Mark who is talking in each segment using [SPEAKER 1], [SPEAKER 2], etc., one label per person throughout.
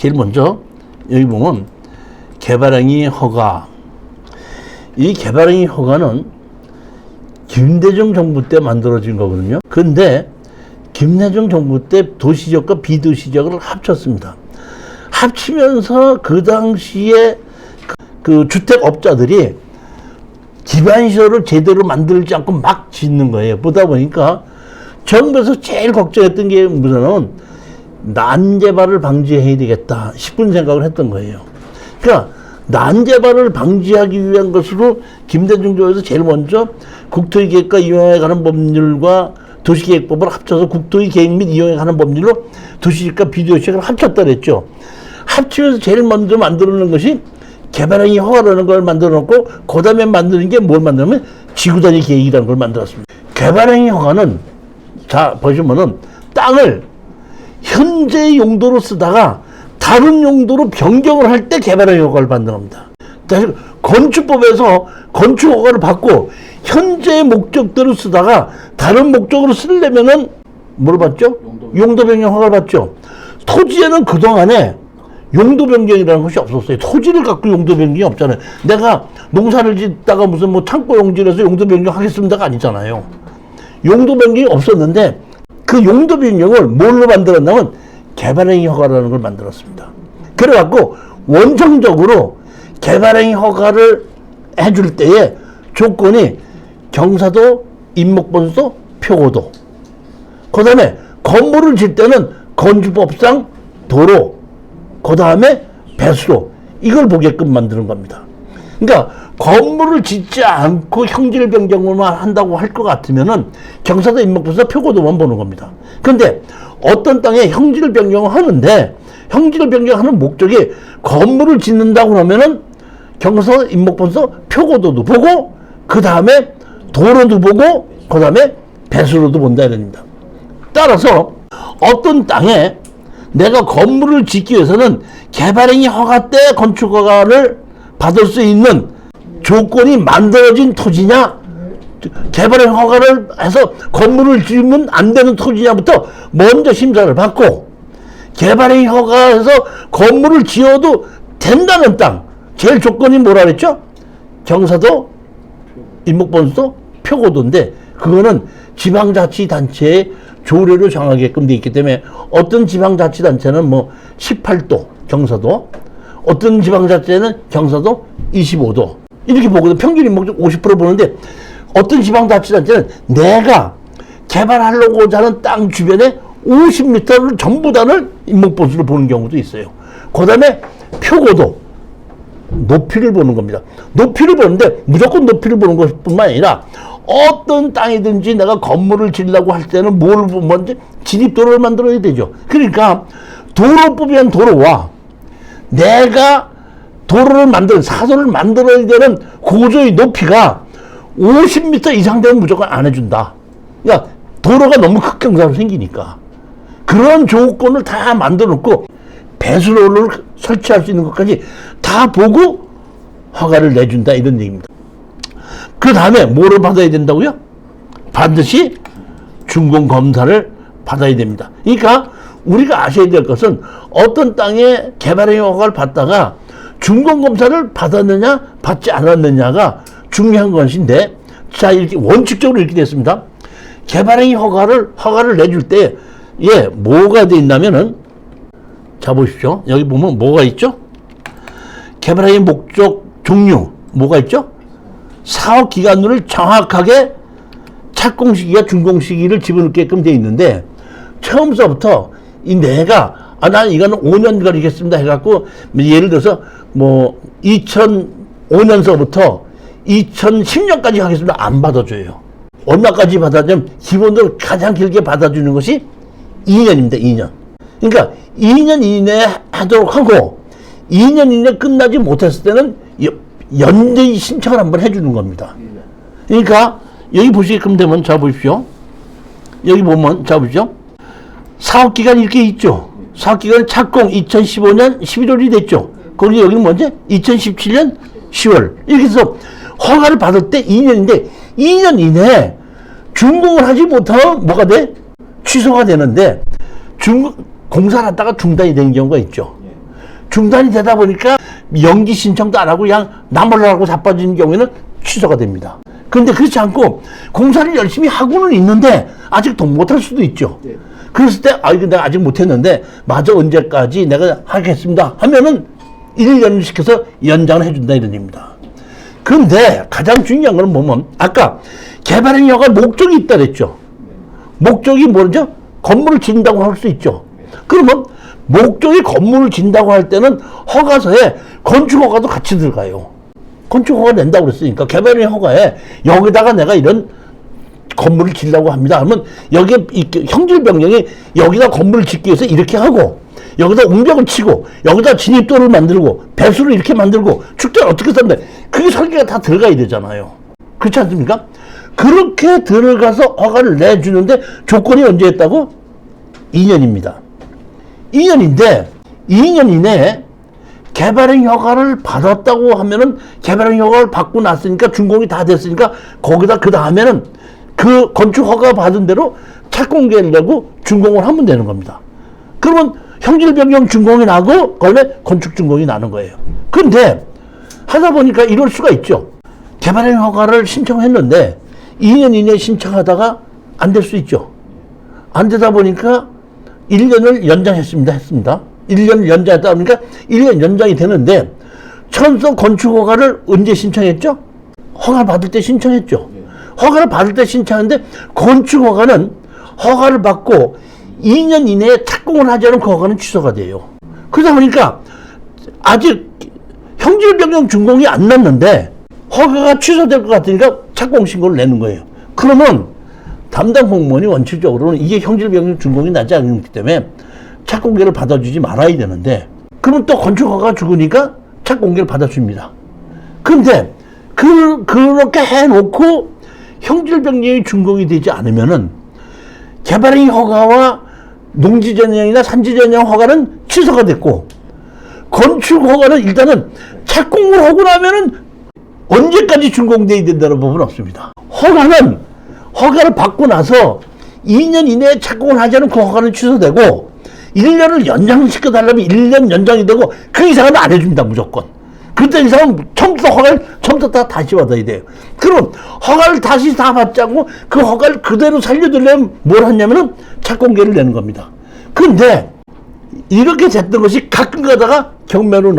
[SPEAKER 1] 제일 먼저 여기 보면 개발행위 허가. 이 개발행위 허가는 김대중 정부 때 만들어진 거거든요. 근데 김대중 정부 때 도시지역과 비도시지역을 합쳤습니다. 합치면서 그 당시에 그 주택업자들이 기반시설을 제대로 만들지 않고 막 짓는 거예요. 보다 보니까 정부에서 제일 걱정했던 게 무슨 난개발을 방지해야 되겠다 싶은 생각을 했던 거예요. 그러니까 난개발을 방지하기 위한 것으로 김대중 정부에서 제일 먼저 국토의 계획과 이용에 관한 법률과 도시계획법을 합쳐서 국토의 계획 및 이용에 관한 법률로 도시지역과 비도시지역을 합쳤다 그랬죠. 합치면서 제일 먼저 만들어놓은 것이 개발행위 허가라는 걸 만들어 놓고 그 다음에 만드는 게 뭘 만들면 지구단위 계획이라는 걸 만들었습니다. 개발행위 허가는 자 보시면은 땅을 현재 용도로 쓰다가 다른 용도로 변경을 할 때 개발행위 허가를 받는 겁니다. 다시 건축법에서 건축 허가를 받고 현재 목적대로 쓰다가 다른 목적으로 쓰려면은 뭘 받죠? 용도 변경 허가를 받죠. 토지에는 그동안에 용도 변경이라는 것이 없었어요. 토지를 갖고 용도 변경이 없잖아요. 내가 농사를 짓다가 무슨 뭐 창고 용지에서 용도 변경하겠습니다가 아니잖아요. 용도 변경이 없었는데 그 용도 변경을 뭘로 만들었냐면 개발행위 허가라는 걸 만들었습니다. 그래갖고 원정적으로 개발행위 허가를 해줄 때에 조건이 경사도, 임목번수, 표고도. 그 다음에 건물을 짓 때는 건축법상 도로, 그 다음에 배수로. 이걸 보게끔 만드는 겁니다. 그러니까 건물을 짓지 않고 형질 변경만 한다고 할 것 같으면은 경사도, 임목번수, 표고도만 보는 겁니다. 그런데 어떤 땅에 형질 변경을 하는데 형질 변경하는 목적이 건물을 짓는다고 그러면은 경사도, 임목번수, 표고도도 보고 그 다음에 도로도 보고 그 다음에 배수로도 본다 이럽니다. 따라서 어떤 땅에 내가 건물을 짓기 위해서는 개발행위 허가 때 건축허가를 받을 수 있는 조건이 만들어진 토지냐, 개발행위 허가를 해서 건물을 지으면 안 되는 토지냐부터 먼저 심사를 받고, 개발행위 허가해서 건물을 지어도 된다는 땅, 제일 조건이 뭐라 그랬죠? 경사도, 임목번수도, 표고도인데 그거는 지방자치단체의 조례로 정하게끔 되어 있기 때문에 어떤 지방자치단체는 뭐 18도 경사도, 어떤 지방자치는 경사도 25도 이렇게 보거든. 평균 임목적 50% 보는데 어떤 지방자치단체는 내가 개발하려고 하는 땅 주변에 50m를 전부 다를 임목번수를 보는 경우도 있어요. 그 다음에 표고도, 높이를 보는 겁니다. 높이를 보는데 무조건 높이를 보는 것뿐만 아니라 어떤 땅이든지 내가 건물을 지으려고 할 때는 뭘 먼저 진입도로를 만들어야 되죠. 그러니까 도로법이란 도로와 내가 도로를 만드는 사도를 만들어야 되는 고도의 높이가 50m 이상 되면 무조건 안 해준다. 그러니까 도로가 너무 극경사로 생기니까 그런 조건을 다 만들어 놓고 배수로를 설치할 수 있는 것까지 다 보고 허가를 내준다 이런 얘기입니다. 그 다음에 뭐를 받아야 된다고요? 반드시 준공검사를 받아야 됩니다. 그러니까 우리가 아셔야 될 것은 어떤 땅에 개발행위 허가를 받다가 준공검사를 받았느냐 받지 않았느냐가 중요한 것인데, 자 이렇게 원칙적으로 이렇게 됐습니다. 개발행위 허가를 내줄 때 뭐가 돼 있냐면은, 자 보십시오. 여기 보면 뭐가 있죠? 개발행위 목적 종류 뭐가 있죠? 사업 기간을 정확하게 착공 시기와 준공 시기를 집어넣게끔 돼 있는데, 처음서부터 내가 난 이거는 5년 걸리겠습니다 해갖고 예를 들어서 뭐 2005년서부터 2010년까지 하겠습니다 안 받아줘요. 얼마까지 받아주면 기본적으로 가장 길게 받아주는 것이 2년입니다. 2년. 그러니까 2년 이내에 하도록 하고 2년 이내 끝나지 못했을 때는 연대히 신청을 한번 해주는 겁니다. 그러니까 여기 보시게끔 되면 자 보십시오. 여기 보면 자 보십시오. 사업기간이 이렇게 있죠. 사업기간 착공 2015년 11월이 됐죠. 거기 여기는 뭐지? 2017년 10월. 이렇게 해서 허가를 받을 때 2년인데 2년 이내에 준공을 하지 못하면 뭐가 돼? 취소가 되는데 공사를 하다가 중단이 되는 경우가 있죠. 중단이 되다 보니까 연기 신청도 안 하고 그냥 나몰라 하고 자빠지는 경우에는 취소가 됩니다. 그런데 그렇지 않고 공사를 열심히 하고는 있는데 아직 돈 못할 수도 있죠. 그랬을 때 이거 내가 아직 못했는데 마저 언제까지 내가 하겠습니다 하면은 1년을 시켜서 연장을 해준다 이런 얘기입니다. 그런데 가장 중요한 건 뭐냐면 아까 개발행 허가 목적이 있다 그랬죠. 목적이 뭐죠? 건물을 짓는다고 할 수 있죠. 그러면 목적이 건물을 짓는다고 할 때는 허가서에 건축허가도 같이 들어가요. 건축허가 낸다고 그랬으니까 개발행 허가에 여기다가 내가 이런 건물을 짓려고 합니다 하면 여기에 형질병령이 여기다 건물을 짓기 위해서 이렇게 하고 여기다 웅벽을 치고 여기다 진입도를 만들고 배수를 이렇게 만들고 축대를 어떻게 썼는데 그게 설계가 다 들어가야 되잖아요. 그렇지 않습니까? 그렇게 들어가서 허가를 내주는데 조건이 언제 했다고? 2년입니다. 2년인데 2년 이내에 개발행 허가를 받았다고 하면은 개발행 허가를 받고 났으니까 준공이 다 됐으니까 거기다 그 다음에는 그 건축 허가 받은 대로 착공계를 내고 준공을 하면 되는 겁니다. 그러면 형질변경 준공이 나고 원래 건축 준공이 나는 거예요. 그런데 하다 보니까 이럴 수가 있죠. 개발행 허가를 신청했는데 2년 이내에 신청하다가 안 될 수 있죠. 안 되다 보니까 1년을 연장했습니다. 1년을 연장했다 보니까 1년 연장이 되는데 처음부터 건축 허가를 언제 신청했죠? 허가를 받을 때 신청했죠. 허가를 받을 때 신청하는데 건축 허가는 허가를 받고 2년 이내에 착공을 하지 않은 그 허가는 취소가 돼요. 그러다 보니까 아직 형질변경 준공이 안 났는데 허가가 취소될 것 같으니까 착공 신고를 내는 거예요. 그러면 담당 공무원이 원칙적으로는 이게 형질변경 준공이 나지 않기 때문에 착공계를 받아주지 말아야 되는데 그러면 또 건축 허가가 죽으니까 착공계를 받아줍니다. 그런데 그렇게 해놓고 형질변경이 준공이 되지 않으면은 개발행 허가와 농지전형이나 산지전형 허가는 취소가 됐고 건축 허가는 일단은 착공을 하고 나면은 언제까지 준공돼야 된다는 법은 없습니다. 허가는 허가를 받고 나서 2년 이내에 착공을 하지 않은 그 허가는 취소되고 1년을 연장시켜 달라면 1년 연장이 되고 그 이상은 안 해줍니다. 무조건. 그때 이상은 처음부터 허가를 처음부터 다시 받아야 돼요. 그럼 허가를 다시 다 받지 않고 그 허가를 그대로 살려두려면 뭘 하냐면은 착공계를 내는 겁니다. 그런데 이렇게 됐던 것이 가끔 가다가 경매로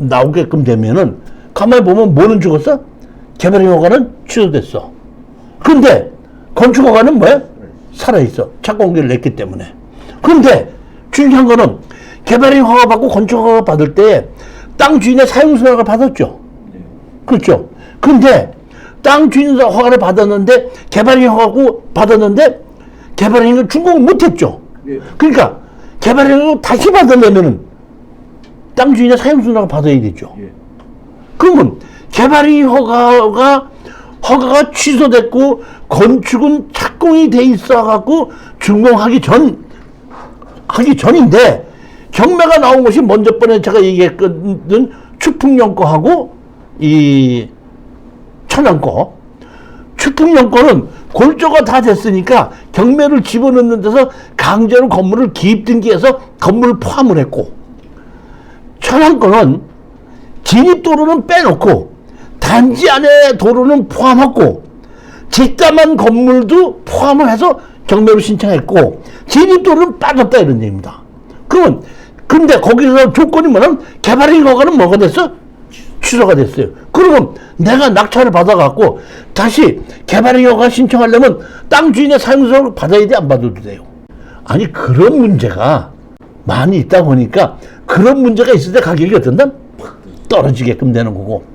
[SPEAKER 1] 나오게끔 되면은 가만히 보면 뭐는 죽었어? 개발행 허가는 취소됐어. 근데 건축 허가는 뭐야? 살아있어. 착공계를 냈기 때문에. 근데 중요한 거는 개발행 허가 받고 건축 허가 받을 때 땅 주인의 사용수락을 받았죠. 그렇죠. 근데 땅 주인 허가를 받았는데 개발행 허가고 받았는데 개발행을 준공을 못했죠. 그러니까 개발행을 다시 받으려면은 땅 주인의 사용수락을 받아야 되죠. 그러면 개발행 허가가 취소됐고 건축은 착공이 돼 있어 갖고 준공하기 전인데 경매가 나온 것이 먼저 번에 제가 얘기했거든. 추풍령 거하고 이 천안 거. 추풍령 거는 골조가 다 됐으니까 경매를 집어넣는 데서 강제로 건물을 기입 등기해서 건물을 포함을 했고 천안 거는 진입도로는 빼놓고 단지 안에 도로는 포함했고 직담한 건물도 포함을 해서 경매로 신청했고 진입도로는 빠졌다 이런 얘기입니다. 그러면 근데 거기서 조건이 뭐냐면 개발행 허가는 뭐가 됐어? 취소가 됐어요. 그러면 내가 낙찰을 받아갖고 다시 개발행 허가 신청하려면 땅 주인의 사용수를 받아야 돼? 안 받아도 돼요? 아니 그런 문제가 많이 있다 보니까 그런 문제가 있을 때 가격이 어떤다? 떨어지게끔 되는 거고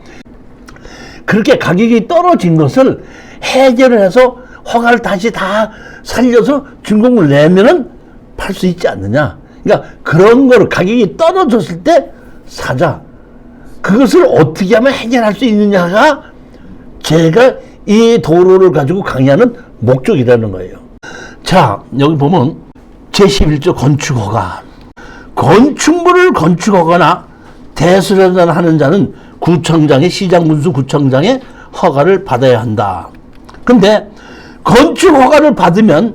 [SPEAKER 1] 그렇게 가격이 떨어진 것을 해결을 해서 허가를 다시 다 살려서 준공을 내면은 팔 수 있지 않느냐. 그러니까 그런 거를 가격이 떨어졌을 때 사자. 그것을 어떻게 하면 해결할 수 있느냐가 제가 이 도로를 가지고 강의하는 목적이라는 거예요. 자, 여기 보면 제11조 건축허가. 건축물을 건축하거나 대수련하는 자는 구청장의 시장군수 구청장의 허가를 받아야 한다. 근데 건축 허가를 받으면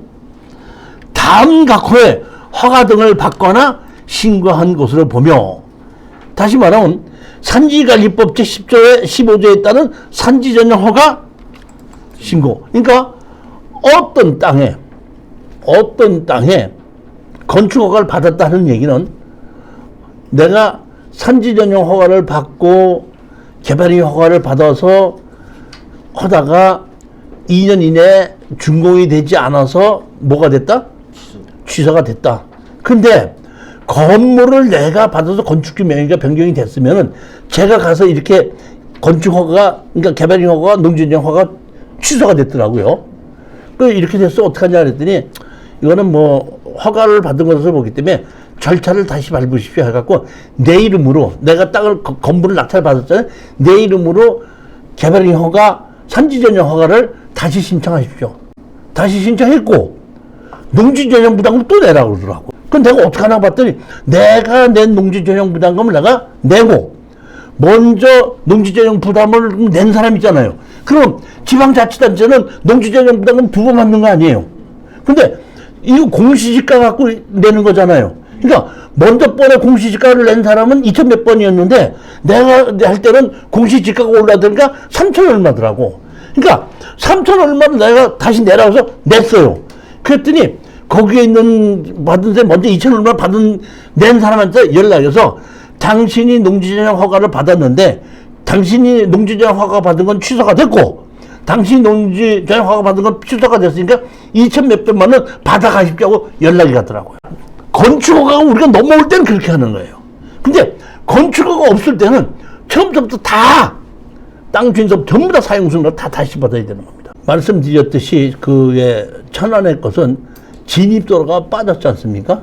[SPEAKER 1] 다음 각호에 허가 등을 받거나 신고한 것으로 보며 다시 말하면 산지관리법 제10조에 15조에 따른 산지 전용 허가 신고. 그러니까 어떤 땅에 건축 허가를 받았다는 얘기는 내가 산지 전용 허가를 받고 개발행위 허가를 받아서 하다가 2년 이내에 준공이 되지 않아서 뭐가 됐다? 취소가 됐다. 근데 건물을 내가 받아서 건축주 명의가 변경이 됐으면은 제가 가서 이렇게 건축 허가, 그러니까 개발행 허가, 농지전용 허가 취소가 됐더라고요. 그 이렇게 됐어 어떡하냐 그랬더니 이거는 뭐 허가를 받은 것으로 보기 때문에 절차를 다시 밟으십시오 해갖고 내 이름으로 내가 땅을 건물을 낙찰 받았잖아요. 내 이름으로 개발행 허가, 산지전용 허가를 다시 신청하십시오. 다시 신청했고 농지전용 부담금 또 내라고 그러더라고. 그럼 내가 어떡하나 봤더니 내가 낸 농지전용 부담금을 내가 내고 먼저 농지전용 부담을 낸 사람 있잖아요. 그럼 지방자치단체는 농지전용 부담금 2번 받는 거 아니에요. 근데 이거 공시지가 갖고 내는 거잖아요. 그러니까 먼저 번에 공시지가를 낸 사람은 2천 몇 번이었는데 내가 할 때는 공시지가가 올라드니까 3천 얼마더라고. 그러니까 3천 얼마를 내가 다시 내라고 해서 냈어요. 그랬더니 거기에 있는 받은 데 먼저 2천 얼마 낸 사람한테 연락해서 당신이 농지전용 허가를 받았는데 당신이 농지전용 허가 받은 건 취소가 됐고 당신이 농지전용 허가 받은 건 취소가 됐으니까 2천 몇백만 원 받아가십시오 하고 연락이 가더라고요. 건축허가가 우리가 넘어올 때는 그렇게 하는 거예요. 근데 건축허가 없을 때는 처음부터 다 땅 주인서 전부 다 사용승인을 다 다시 받아야 되는 겁니다. 말씀드렸듯이 그의 천안의 것은 진입도로가 빠졌지 않습니까?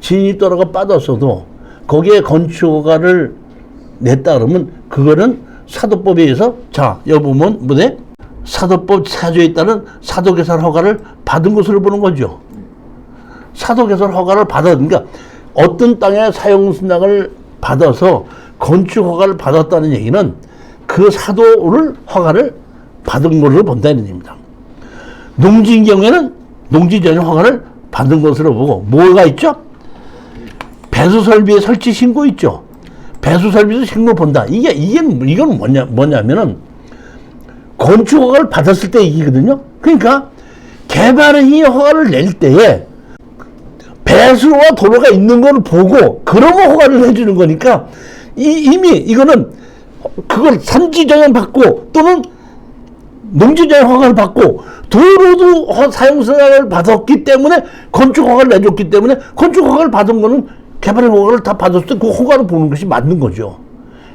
[SPEAKER 1] 진입도로가 빠졌어도 거기에 건축허가를 냈다 그러면 그거는 사도법에 의해서 자, 여 보면 뭐네? 사도법 4조에 따른 사도개설 허가를 받은 것으로 보는 거죠. 사도개설 허가를 그러니까 어떤 땅의 사용승낙을 받아서 건축허가를 받았다는 얘기는 그 사도를 허가를 받은 걸로 본다는 얘기입니다. 농지인 경우에는 농지전용 허가를 받은 것으로 보고 뭐가 있죠? 배수설비의 설치 신고 있죠. 배수설비도 신고 본다. 이건 뭐냐면은 건축 허가를 받았을 때 얘기거든요. 그러니까 개발행위 허가를 낼 때에 배수와 도로가 있는 걸 보고 그러면 허가를 해주는 거니까 이미 이거는 그걸 산지전용 받고 또는 농지전용 허가를 받고 도로도 사용승낙을 받았기 때문에 건축 허가를 내줬기 때문에 건축 허가를 받은 거는 개발행 허가를 다 받았을 때 그 허가를 보는 것이 맞는 거죠.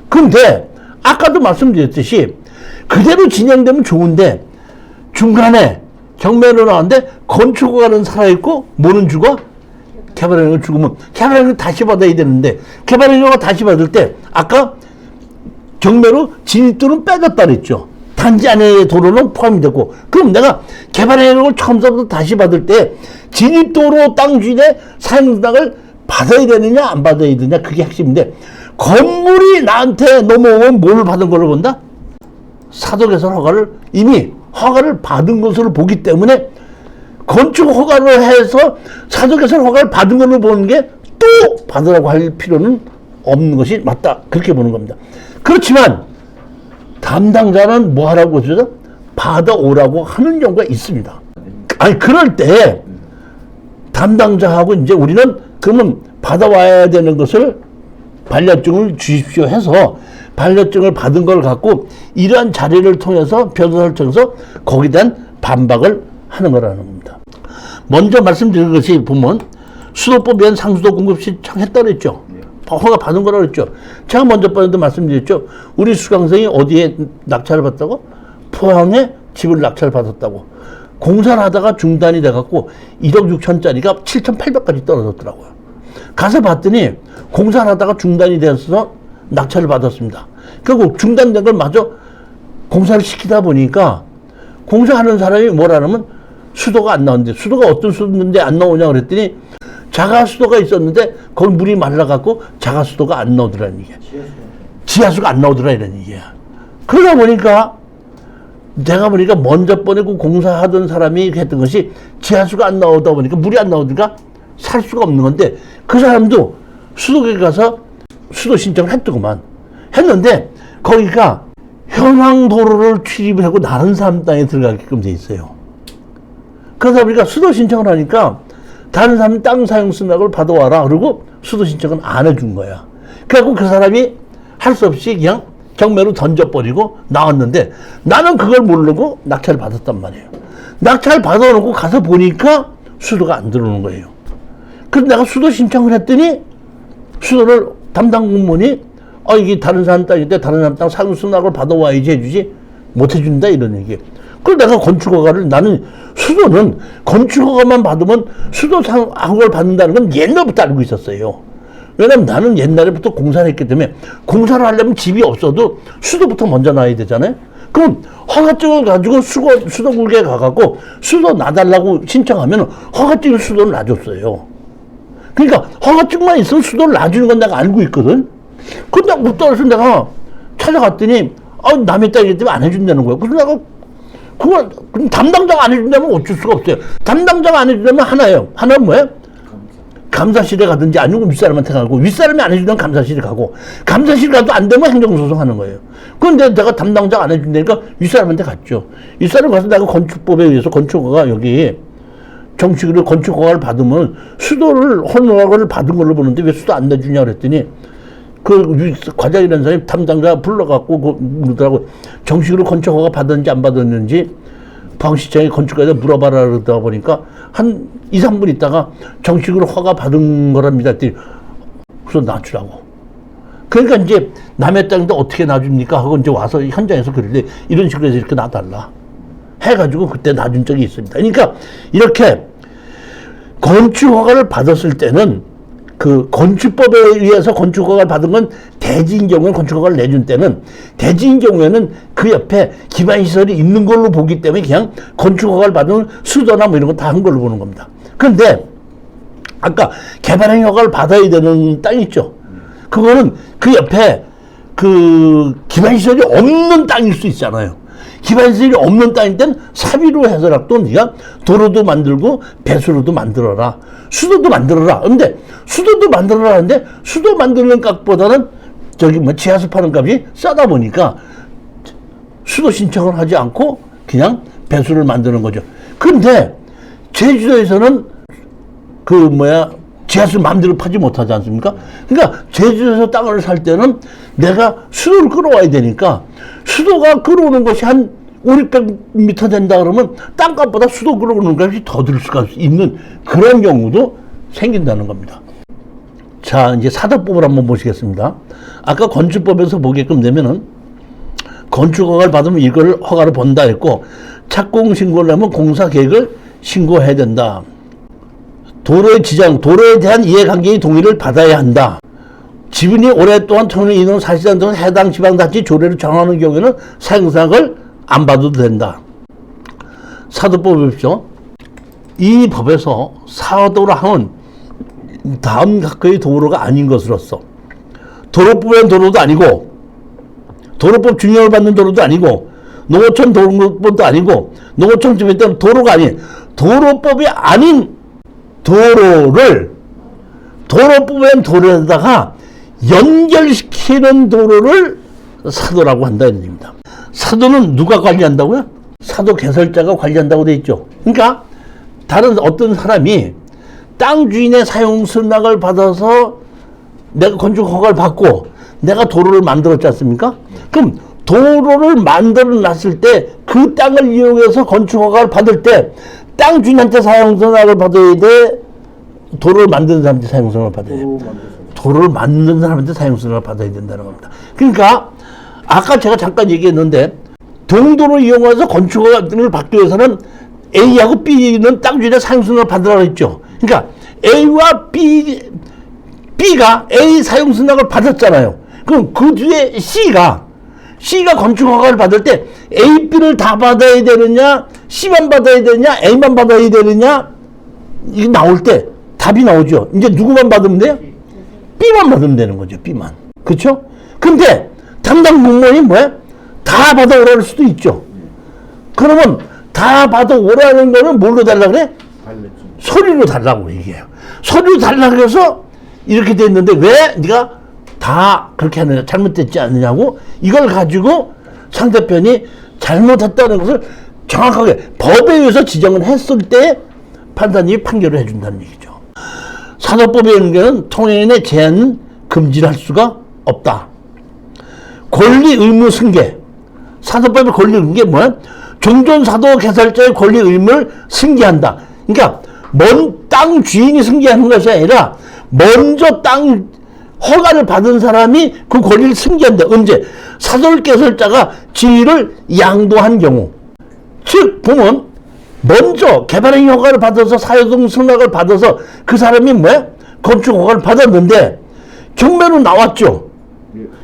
[SPEAKER 1] 근데 아까도 말씀드렸듯이 그대로 진행되면 좋은데 중간에 경매로 나왔는데 건축 허가는 살아있고 뭐는 죽어? 개발행을 죽으면 개발행을 다시 받아야 되는데 개발행을 다시 받을 때 아까 경매로 진입도는 빼졌다 그랬죠. 단지 안에 도로는 포함이 되고 그럼 내가 개발행을 처음부터 다시 받을 때 진입도로 땅 주인의 사용승낙을 받아야 되느냐 안 받아야 되느냐 그게 핵심인데 건물이 나한테 넘어오면 뭘 받은 걸로 본다? 사도개설 허가를 이미 허가를 받은 것으로 보기 때문에 건축 허가를 해서 사도개설 허가를 받은 걸로 보는 게 또 받으라고 할 필요는 없는 것이 맞다 그렇게 보는 겁니다. 그렇지만 담당자는 뭐 하라고 하죠? 받아오라고 하는 경우가 있습니다. 아니 그럴 때 담당자하고 이제 우리는 그러면 받아와야 되는 것을 반려증을 주십시오 해서 반려증을 받은 걸 갖고 이러한 자리를 통해서 변호사를 통해서 거기에 대한 반박을 하는 거라는 겁니다. 먼저 말씀드린 것이 보면 수도법에 의한 상수도 공급 신청했다 그랬죠. 허가 받은 거라고 그랬죠. 제가 먼저 번에도 말씀드렸죠. 우리 수강생이 어디에 낙찰을 받았다고? 포항에 집을 낙찰을 받았다고. 공사를 하다가 중단이 돼갖고 1억 6천짜리가 7,800까지 떨어졌더라고요. 가서 봤더니 공사를 하다가 중단이 돼서 낙찰을 받았습니다. 결국 중단된 걸 마저 공사를 시키다 보니까 공사하는 사람이 뭐라면 수도가 안 나오는데 수도가 어떤 수도인데 안 나오냐 그랬더니 자가수도가 있었는데 거기 물이 말라갖고 자가수도가 안 나오더라는 얘기야. 지하수가 안 나오더라 이런 얘기야. 그러다 보니까 내가 보니까 먼저 보내고 공사하던 사람이 했던 것이 지하수가 안 나오다 보니까 물이 안 나오니까 살 수가 없는 건데 그 사람도 수도에 가서 수도 신청을 했더구만. 했는데 거기가 현황 도로를 출입을 하고 다른 사람 땅에 들어가게끔 돼 있어요. 그러다 보니까 수도 신청을 하니까 다른 사람 땅 사용 승낙을 받아와라. 그러고 수도 신청은 안 해준 거야. 그래갖고 그 사람이 할 수 없이 그냥 경매로 던져버리고 나왔는데 나는 그걸 모르고 낙찰을 받았단 말이에요. 낙찰 받아놓고 가서 보니까 수도가 안 들어오는 거예요. 그래서 내가 수도 신청을 했더니 수도를 담당 공무원이 이게 다른 사람 땅인데 다른 사람 땅 사용 승낙을 받아와야지 해주지 못 해준다 이런 얘기예요. 그래서 내가 건축허가를 나는 수도는 건축허가만 받으면 수도 허가를 받는다는 건 옛날부터 알고 있었어요. 왜냐면 나는 옛날에부터 공사를 했기 때문에 공사를 하려면 집이 없어도 수도부터 먼저 놔야 되잖아요. 그럼 허가증을 가지고 수도국에 가갖고 수도 놔달라고 신청하면 허가증을 수도를 놔줬어요. 그러니까 허가증만 있으면 수도를 놔주는 건 내가 알고 있거든. 근데 못 따라서 내가 찾아갔더니 남의 땅이기 때문에 안 해준다는 거야. 그래서 내가 그럼 담당자가 안 해준다면 어쩔 수가 없어요. 담당자가 안 해준다면 하나예요. 하나는 뭐예요? 감사실에 가든지 아니면 윗사람한테 가고, 윗사람이 안 해주면 감사실에 가고, 감사실 가도 안 되면 행정소송하는 거예요. 그런데 내가 담당자가 안 해준다니까 윗사람한테 갔죠. 윗사람 가서 내가 건축법에 의해서 건축허가 여기 정식으로 건축허가를 받으면 수도를 헌허가를 받은 걸로 보는데 왜 수도 안 내주냐 그랬더니 그 과장이라는 사람이 담당자 불러갖고 그러더라고. 정식으로 건축허가 받았는지 안 받았는지 포항시청에 건축가에다 물어봐라 그러다 보니까 한 2, 3분 있다가 정식으로 허가 받은 거랍니다. 했더니 그래서 놔주라고. 그러니까 이제 남의 땅인데 어떻게 놔줍니까 하고 이제 와서 현장에서 그러는데 이런 식으로 해서 이렇게 놔달라 해가지고 그때 놔준 적이 있습니다. 그러니까 이렇게 건축허가를 받았을 때는 그 건축법에 의해서 건축허가를 받은 건 대지인 경우에 건축허가를 내준 때는 대지인 경우에는 그 옆에 기반시설이 있는 걸로 보기 때문에 그냥 건축허가를 받은 수도나 뭐 이런 거 다 한 걸로 보는 겁니다. 그런데 아까 개발행 허가를 받아야 되는 땅 있죠. 그거는 그 옆에 그 기반시설이 없는 땅일 수 있잖아요. 기반시설이 없는 땅일 땐 사비로 해서라도 네가 도로도 만들고 배수로도 만들어라. 수도도 만들어라. 근데 수도도 만들어라 하는데 수도 만드는 값보다는 저기 뭐 지하수 파는 값이 싸다 보니까 수도 신청을 하지 않고 그냥 배수를 만드는 거죠. 근데 제주도에서는 지하수 마음대로 파지 못하지 않습니까? 그러니까 제주도에서 땅을 살 때는 내가 수도를 끌어와야 되니까 수도가 끌어오는 것이 한 500m 된다 그러면 땅값보다 수도 끌어오는 것이 더 들 수가 있는 그런 경우도 생긴다는 겁니다. 자, 이제 사도법을 한번 보시겠습니다. 아까 건축법에서 보게끔 되면은 건축허가를 받으면 이걸 허가를 본다 했고 착공 신고를 하면 공사 계획을 신고해야 된다. 도로의 지정, 도로에 대한 이해관계의 동의를 받아야 한다. 지분이 오랫동안 토는 인원 사실상 동안 해당 지방자치 조례를 정하는 경우에는 사용상을 안 받아도 된다. 사도법 보십시오. 이 법에서 사도라 하면 다음 각각의 도로가 아닌 것으로서 도로법엔 도로도 아니고 도로법 중용을 받는 도로도 아니고 농어촌 도로법도 아니고 농어촌 집에 따른 도로가 아닌 도로법이 아닌 도로를 도로법엔 도로에다가 연결시키는 도로를 사도라고 한다 이런 얘기입니다. 사도는 누가 관리한다고요? 사도 개설자가 관리한다고 돼 있죠. 그러니까 다른 어떤 사람이 땅 주인의 사용 승낙을 받아서 내가 건축 허가를 받고 내가 도로를 만들었지 않습니까? 그럼 도로를 만들어 놨을 때 그 땅을 이용해서 건축 허가를 받을 때 땅 주인한테 사용 승낙을 받아야 돼? 도로를 만드는 사람한테 사용 승낙을 받아야 돼? 도로를 만드는 사람한테 사용 승낙을 받아야 된다는 겁니다. 그러니까 아까 제가 잠깐 얘기했는데 동도를 이용해서 건축허가를 받기 위해서는 A하고 B는 땅 주인의 사용 승낙을 받으라고 했죠. 그러니까 A와 B가 A 사용 승낙을 받았잖아요. 그럼 그 뒤에 C가 건축허가를 받을 때 A, B를 다 받아야 되느냐, C만 받아야 되느냐, A만 받아야 되느냐, 이게 나올 때 답이 나오죠. 이제 누구만 받으면 돼요? B만 받으면 되는 거죠. B만. 그렇죠? 근데 담당 공무원이 뭐야? 다 받아오라는 수도 있죠. 그러면 다 받아오라는 거는 뭘로 달라고 그래? 서류로 달라고 얘기해요. 서류 달라고 해서 이렇게 됐는데 왜 네가 다 그렇게 하느냐, 잘못됐지 않느냐고 이걸 가지고 상대편이 잘못했다는 것을 정확하게 법에 의해서 지정을 했을 때 판사님이 판결을 해준다는 얘기죠. 사도법의 연계는 통행인의 제한 금지를 할 수가 없다. 권리 의무 승계. 사도법의 권리 의무 게 뭐야? 종전 사도 개설자의 권리 의무를 승계한다. 그러니까 땅 주인이 승계하는 것이 아니라 먼저 땅 허가를 받은 사람이 그 권리를 승계한다. 언제? 사도 개설자가 지위를 양도한 경우. 즉 보면 먼저 개발행위 허가를 받아서 사유동 승낙을 받아서 그 사람이 뭐야? 건축 허가를 받았는데 경매로 나왔죠.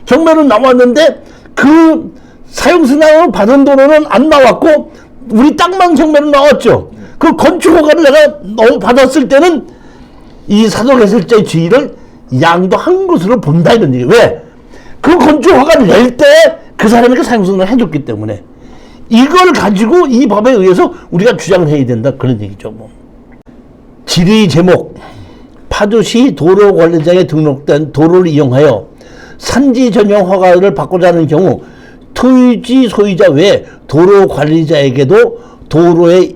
[SPEAKER 1] 경매로 나왔는데 그 사용 승낙을 받은 도로는 안 나왔고 우리 땅만 경매로 나왔죠. 그 건축 허가를 내가 받았을 때는 이 사도 개설자의 지위를 양도한 것으로 본다 이런 얘기. 왜? 그 건축 허가를 낼 때 그 사람에게 사용 승낙을 해줬기 때문에 이걸 가지고 이 법에 의해서 우리가 주장을 해야 된다 그런 얘기죠. 뭐. 질의 제목. 파주시 도로관리장에 등록된 도로를 이용하여 산지 전용 허가를 받고자 하는 경우 토지 소유자 외 도로관리자에게도 도로에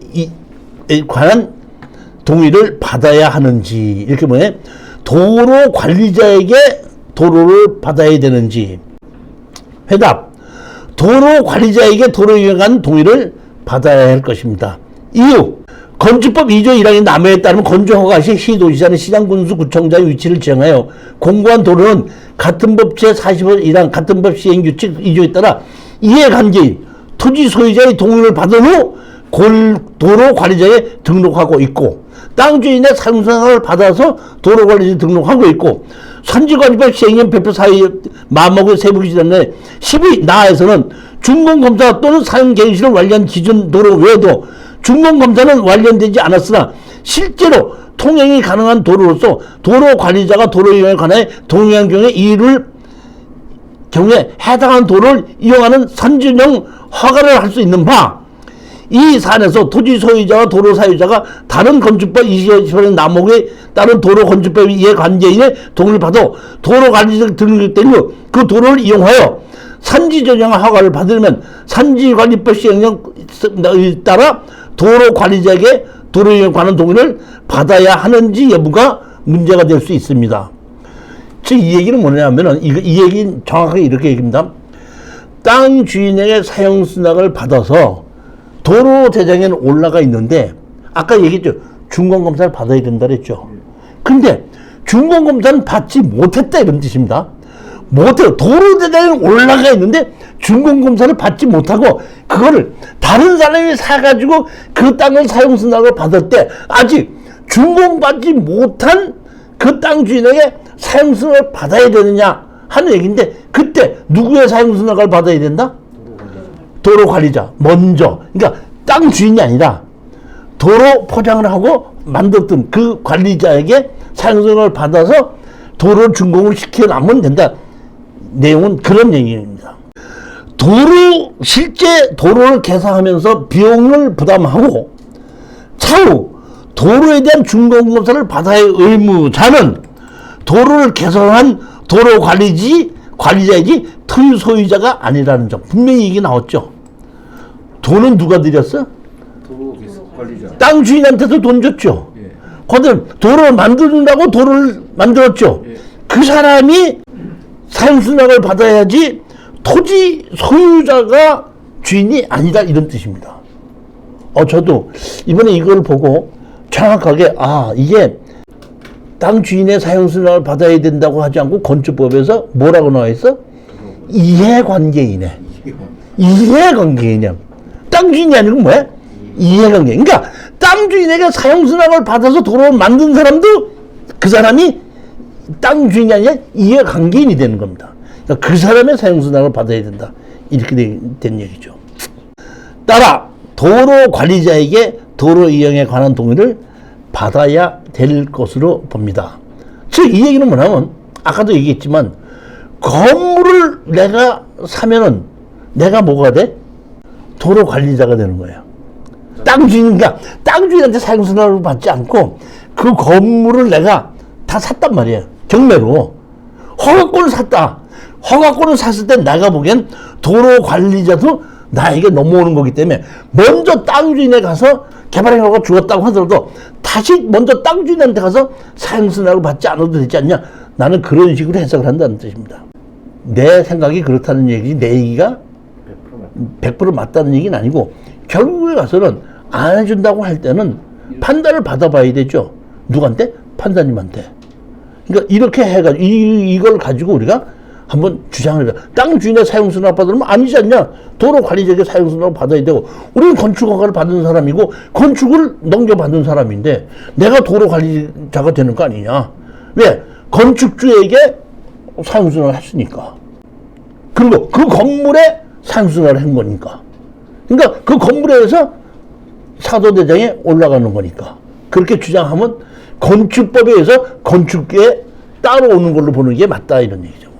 [SPEAKER 1] 관한 동의를 받아야 하는지, 이렇게 뭐냐, 도로관리자에게 도로를 받아야 되는지. 회답. 도로관리자에게 도로 이용에 관한 동의를 받아야 할 것입니다. 이유. 건축법 2조 1항의 남해에 따르면 건축허가 시 시도지사는 시장군수 구청장의 위치를 지정하여 공고한 도로는 같은 법 제45 1항 같은 법 시행규칙 2조에 따라 이해관계인 토지 소유자의 동의를 받은 후 도로관리자에 등록하고 있고 땅주인의 사용승낙을 받아서 도로관리자에 등록하고 있고 산지관리법 시행령 배표 사유 마목의 세부기준안 내 10위 나에서는 준공검사 또는 사용갱신을 완료한 기준 도로 외에도 준공검사는 완료되지 않았으나 실제로 통행이 가능한 도로로서 도로관리자가 도로 이용에 관해 동의한 경우에 해당한 도로를 이용하는 산지령 허가를 할 수 있는 바, 이 사안에서 토지 소유자와 도로 사유자가 다른 건축법 20년 남목에 따른 도로 건축법 이해관계인의 동의를 받아 도로관리자가 등록된 후 그 도로를 이용하여 산지 전용 허가를 받으려면 산지관리법 시행령에 따라 도로관리자에게 도로 이용에 관한 동의를 받아야 하는지 여부가 문제가 될 수 있습니다. 즉 이 얘기는 뭐냐면은 이 얘기는 정확하게 이렇게 얘기합니다. 땅 주인에게 사용 승낙을 받아서 도로 대장에는 올라가 있는데 아까 얘기했죠. 준공검사를 받아야 된다 그랬죠. 근데 준공검사는 받지 못했다 이런 뜻입니다. 못해요. 도로 대장에는 올라가 있는데 준공검사를 받지 못하고 그거를 다른 사람이 사가지고 그 땅을 사용 승낙을 받을 때 아직 준공받지 못한 그 땅 주인에게 사용 승낙을 받아야 되느냐 하는 얘기인데 그때 누구의 사용 승낙을 받아야 된다? 도로관리자 먼저. 그러니까 땅 주인이 아니라 도로 포장을 하고 만들었던 그 관리자에게 사용 승낙을 받아서 도로 준공을 시켜나면 된다. 내용은 그런 얘기입니다. 실제 도로를 개선하면서 비용을 부담하고 차후 도로에 대한 준공검사를 받아야 할 의무자는 도로를 개선한 관리자이지 토지 소유자가 아니라는 점. 분명히 얘기 나왔죠. 돈은 누가 들였어?
[SPEAKER 2] 도로 관리자.
[SPEAKER 1] 땅 주인한테도 돈 줬죠.
[SPEAKER 2] 예.
[SPEAKER 1] 거들 도로를 만든다고 도로를 만들었죠.
[SPEAKER 2] 예.
[SPEAKER 1] 그 사람이 사용승낙을 받아야지 토지 소유자가 주인이 아니다 이런 뜻입니다. 저도 이번에 이걸 보고 정확하게 이게 땅 주인의 사용승낙을 받아야 된다고 하지 않고 건축법에서 뭐라고 나와 있어? 이해관계인에. 이해관계인이야. 땅 주인이 아니고 뭐야? 이해관계. 그러니까 땅 주인에게 사용승낙을 받아서 도로를 만든 사람도 그 사람이 땅 주인이 아니라 이해관계인이 되는 겁니다. 그러니까 그 사람의 사용승낙을 받아야 된다. 이렇게 된 얘기죠. 따라 도로 관리자에게 도로 이용에 관한 동의를 받아야 될 것으로 봅니다. 즉 이 얘기는 뭐냐면 아까도 얘기했지만 건물을 내가 사면은 내가 뭐가 돼? 도로 관리자가 되는 거예요. 땅 주인이니까 땅 주인한테 사용승낙을 받지 않고 그 건물을 내가 다 샀단 말이에요. 경매로. 허가권을 샀다. 허가권을 샀을 때 내가 보기엔 도로 관리자도 나에게 넘어오는 거기 때문에 먼저 땅 주인에 가서 개발행 허가가 죽었다고 하더라도 다시 먼저 땅 주인한테 가서 사용승낙을 받지 않아도 되지 않냐. 나는 그런 식으로 해석을 한다는 뜻입니다. 내 생각이 그렇다는 얘기지 내 얘기가 100% 맞다는 얘기는 아니고 결국에 가서는 안 해준다고 할 때는 판단을 받아봐야 되죠. 누구한테? 판사님한테. 그러니까 이렇게 해가지고 이걸 가지고 우리가 한번 주장을 해봐. 땅 주인의 사용승낙 받으면 아니지 않냐. 도로 관리자에게 사용승낙을 받아야 되고 우리는 건축허가를 받은 사람이고 건축을 넘겨받은 사람인데 내가 도로 관리자가 되는 거 아니냐. 왜? 건축주에게 사용승낙을 했으니까. 그리고 그 건물에 사용승낙을 한 거니까. 그러니까 그 건물에 의해서 사도대장에 올라가는 거니까. 그렇게 주장하면 건축법에 의해서 건축계에 따라오는 걸로 보는 게 맞다 이런 얘기죠.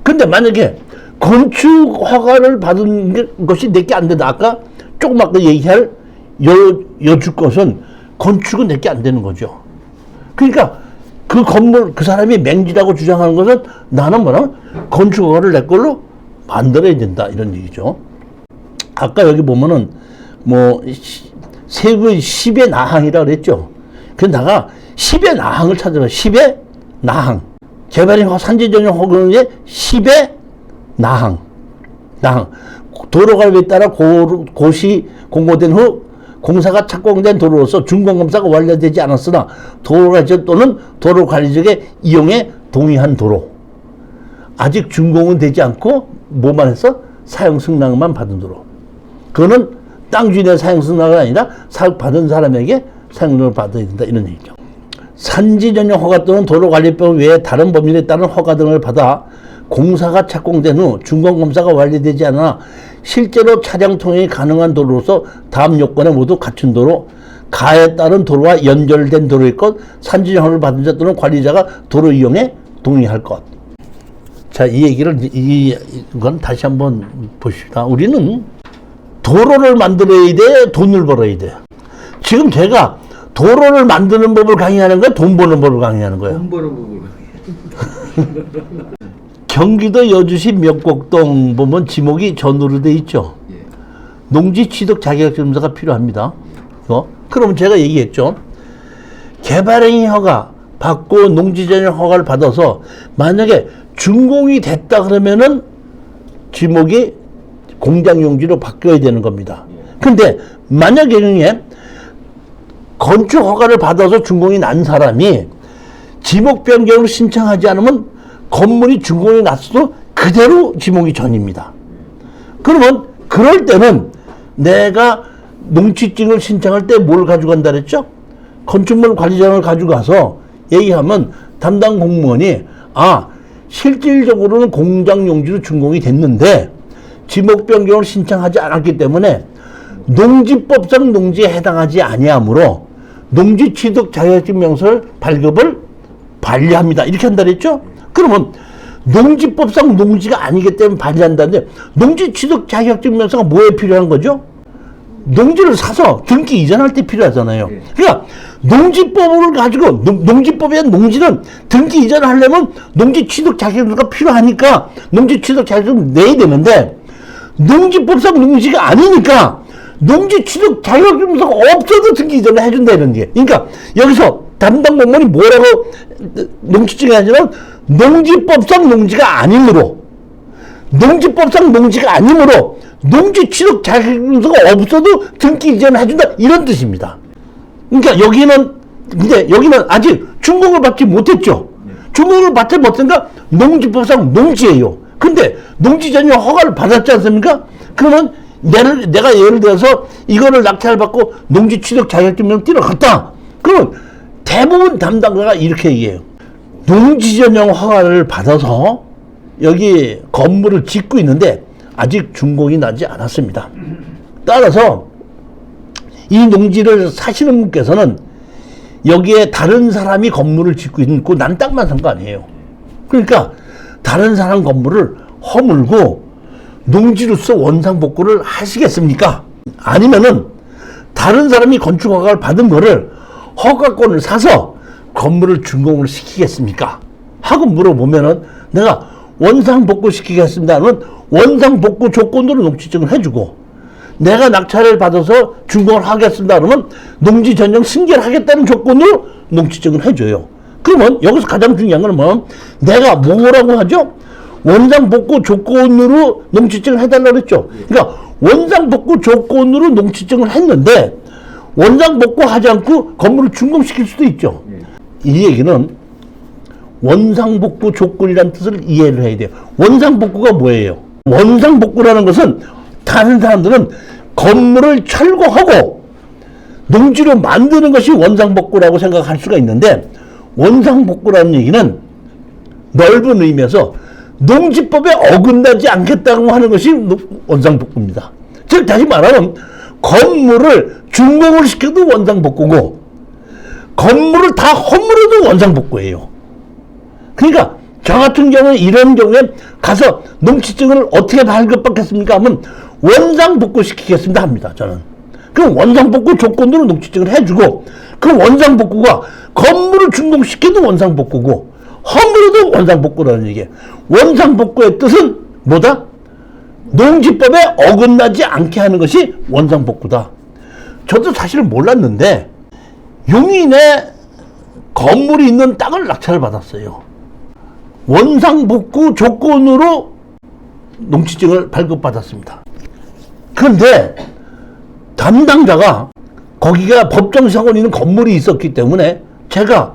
[SPEAKER 1] 근데 만약에 건축 허가를 받은 것이 내게 안 된다. 아까 조금 아까 얘기할 여줄 것은 건축은 내게 안 되는 거죠. 그러니까 그 건물 그 사람이 맹지라고 주장하는 것은 나는 뭐라 건축 허가를 내 걸로 만들어야 된다 이런 얘기죠. 아까 여기 보면은 뭐 세부의 10의 나항이라 그랬죠. 그래서 내가 10의 나항을 찾아봐. 10의 나항. 개발행 산지전용 허가의 10의 나항. 도로관리에 따라 고시 공고된 후 공사가 착공된 도로로서 준공검사가 완료되지 않았으나 도로관리자 또는 도로관리자의 이용에 동의한 도로. 아직 준공은 되지 않고 뭐만 해서 사용승낙만 받은 도로. 그거는 땅 주인의 사용승낙이 아니라 사용받은 사람에게 사용승낙을 받아야 된다 이런 얘기죠. 산지 전용 허가 또는 도로관리법 외에 다른 법률에 따른 허가 등을 받아 공사가 착공된 후 준공검사가 완료되지 않아 실제로 차량 통행이 가능한 도로로서 다음 요건에 모두 갖춘 도로, 가에 따른 도로와 연결된 도로일 것, 산지 전용을 받은 자 또는 관리자가 도로 이용에 동의할 것. 자, 이 얘기를 이건 다시 한번 보십시다. 우리는 도로를 만들어야 돼, 돈을 벌어야 돼. 지금 제가 도로를 만드는 법을 강의하는 거야, 돈 버는 법을 강의하는 거야.
[SPEAKER 2] 돈 버는 법을
[SPEAKER 1] 경기도 여주시 명곡동 보면 지목이 전으로 돼 있죠.
[SPEAKER 2] 예.
[SPEAKER 1] 농지 취득 자격증서가 필요합니다. 그러면 제가 얘기했죠. 개발행위 허가 받고 농지 전용 허가를 받아서 만약에 준공이 됐다 그러면은 지목이 공장용지로 바뀌어야 되는 겁니다. 근데 만약에 중에 건축 허가를 받아서 준공이 난 사람이 지목 변경을 신청하지 않으면 건물이 준공이 났어도 그대로 지목이 전입니다. 그러면 그럴 때는 내가 농지증을 신청할 때 뭘 가져간다 그랬죠? 건축물 관리자를 가져가서 얘기하면 담당 공무원이 실질적으로는 공장용지로 준공이 됐는데 지목 변경을 신청하지 않았기 때문에 농지법상 농지에 해당하지 아니하므로 농지 취득 자격증 명서를 발급을 반려합니다. 이렇게 한다 그랬죠? 그러면 농지법상 농지가 아니기 때문에 반려한다는데 농지 취득 자격증 명서가 뭐에 필요한 거죠? 농지를 사서 등기 이전할 때 필요하잖아요. 그러니까 농지법을 가지고 농지법에 대한 농지는 등기 이전하려면 농지 취득 자격증서가 필요하니까 농지 취득 자격증을 내야 되는데 농지법상 농지가 아니니까 농지 취득 자격증서가 없어도 등기 이전을 해준다 이런 게. 그러니까 여기서 담당 공무원이 뭐라고 농지증이 아니라 농지법상 농지가 아니므로 농지 취득 자격증서가 없어도 등기 이전을 해준다 이런 뜻입니다. 그러니까 여기는 아직 준공을 받지 못했죠. 준공을 받지 못했으니까 농지법상 농지예요. 근데 농지 전용 허가를 받았지 않습니까? 그러면 내가 예를 들어서 이거를 낙찰 받고 농지 취득 자격증명 뛰어갔다. 그러면 대부분 담당자가 이렇게 얘기해요. 농지 전용 허가를 받아서 여기 건물을 짓고 있는데 아직 준공이 나지 않았습니다. 따라서 이 농지를 사시는 분께서는 여기에 다른 사람이 건물을 짓고 있고 난 땅만 산 거 아니에요. 그러니까 다른 사람 건물을 허물고 농지로서 원상복구를 하시겠습니까? 아니면은 다른 사람이 건축 허가를 받은 거를 허가권을 사서 건물을 준공을 시키겠습니까? 하고 물어보면은 내가 원상복구 시키겠습니다 하면 원상복구 조건으로 농지증을 해주고, 내가 낙찰을 받아서 준공을 하겠습니다 그러면 농지 전용 승계를 하겠다는 조건으로 농지증을 해줘요. 그러면 여기서 가장 중요한 건 뭐냐면 내가 뭐라고 하죠? 원상복구 조건으로 농지증을 해달라고 그랬죠. 그러니까 원상복구 조건으로 농지증을 했는데 원상복구 하지 않고 건물을 준공시킬 수도 있죠. 이 얘기는 원상복구 조건이라는 뜻을 이해를 해야 돼요. 원상복구가 뭐예요? 원상복구라는 것은 다른 사람들은 건물을 철거하고 농지로 만드는 것이 원상복구라고 생각할 수가 있는데, 원상복구라는 얘기는 넓은 의미에서 농지법에 어긋나지 않겠다고 하는 것이 원상복구입니다. 즉 다시 말하면 건물을 준공을 시켜도 원상복구고 건물을 다 허물어도 원상복구예요. 그러니까 저 같은 경우는 이런 경우에 가서 농지증을 어떻게 발급받겠습니까 하면 원상복구 시키겠습니다 합니다. 저는. 그럼 원상복구 조건으로 농지증을 해주고, 그 원상복구가 건물을 준공시켜도 원상복구고 허물어도 원상복구라는 얘기예요. 원상복구의 뜻은 뭐다? 농지법에 어긋나지 않게 하는 것이 원상복구다. 저도 사실 몰랐는데 용인에 건물이 있는 땅을 낙찰을 받았어요. 원상복구 조건으로 농지증을 발급받았습니다. 그런데 담당자가 거기가 법정상원 있는 건물이 있었기 때문에 제가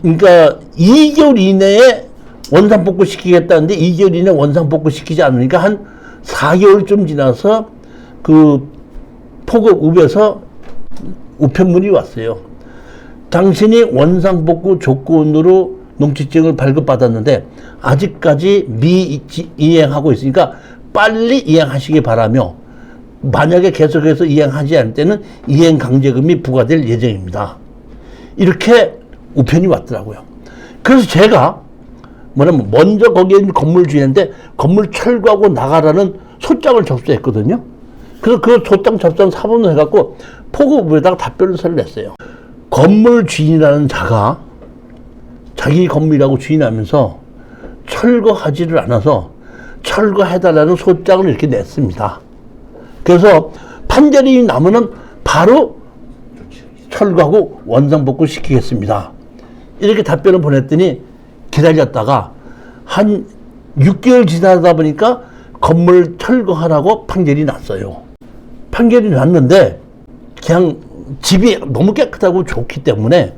[SPEAKER 1] 그러니까 2개월 이내에 원상복구 시키겠다는데 2개월 이내에 원상복구 시키지 않으니까 한 4개월쯤 지나서 그 포고읍에서 우편물이 왔어요. 당신이 원상복구 조건으로 농지증을 발급받았는데 아직까지 미이행하고 있으니까 빨리 이행하시기 바라며, 만약에 계속해서 이행하지 않을 때는 이행 강제금이 부과될 예정입니다. 이렇게 우편이 왔더라고요. 그래서 제가 뭐냐면 먼저 거기에 있는 건물 주인한테 건물 철거하고 나가라는 소장을 접수했거든요. 그래서 그 소장 접수한 사본을 해갖고 포고부에다가 답변서를 냈어요. 건물 주인이라는 자가 자기 건물이라고 주인하면서 철거하지를 않아서 철거해달라는 소장을 이렇게 냈습니다. 그래서 판결이 나면은 바로 철거하고 원상복구 시키겠습니다. 이렇게 답변을 보냈더니 기다렸다가 한 6개월 지나다 보니까 건물 철거하라고 판결이 났어요. 판결이 났는데 그냥 집이 너무 깨끗하고 좋기 때문에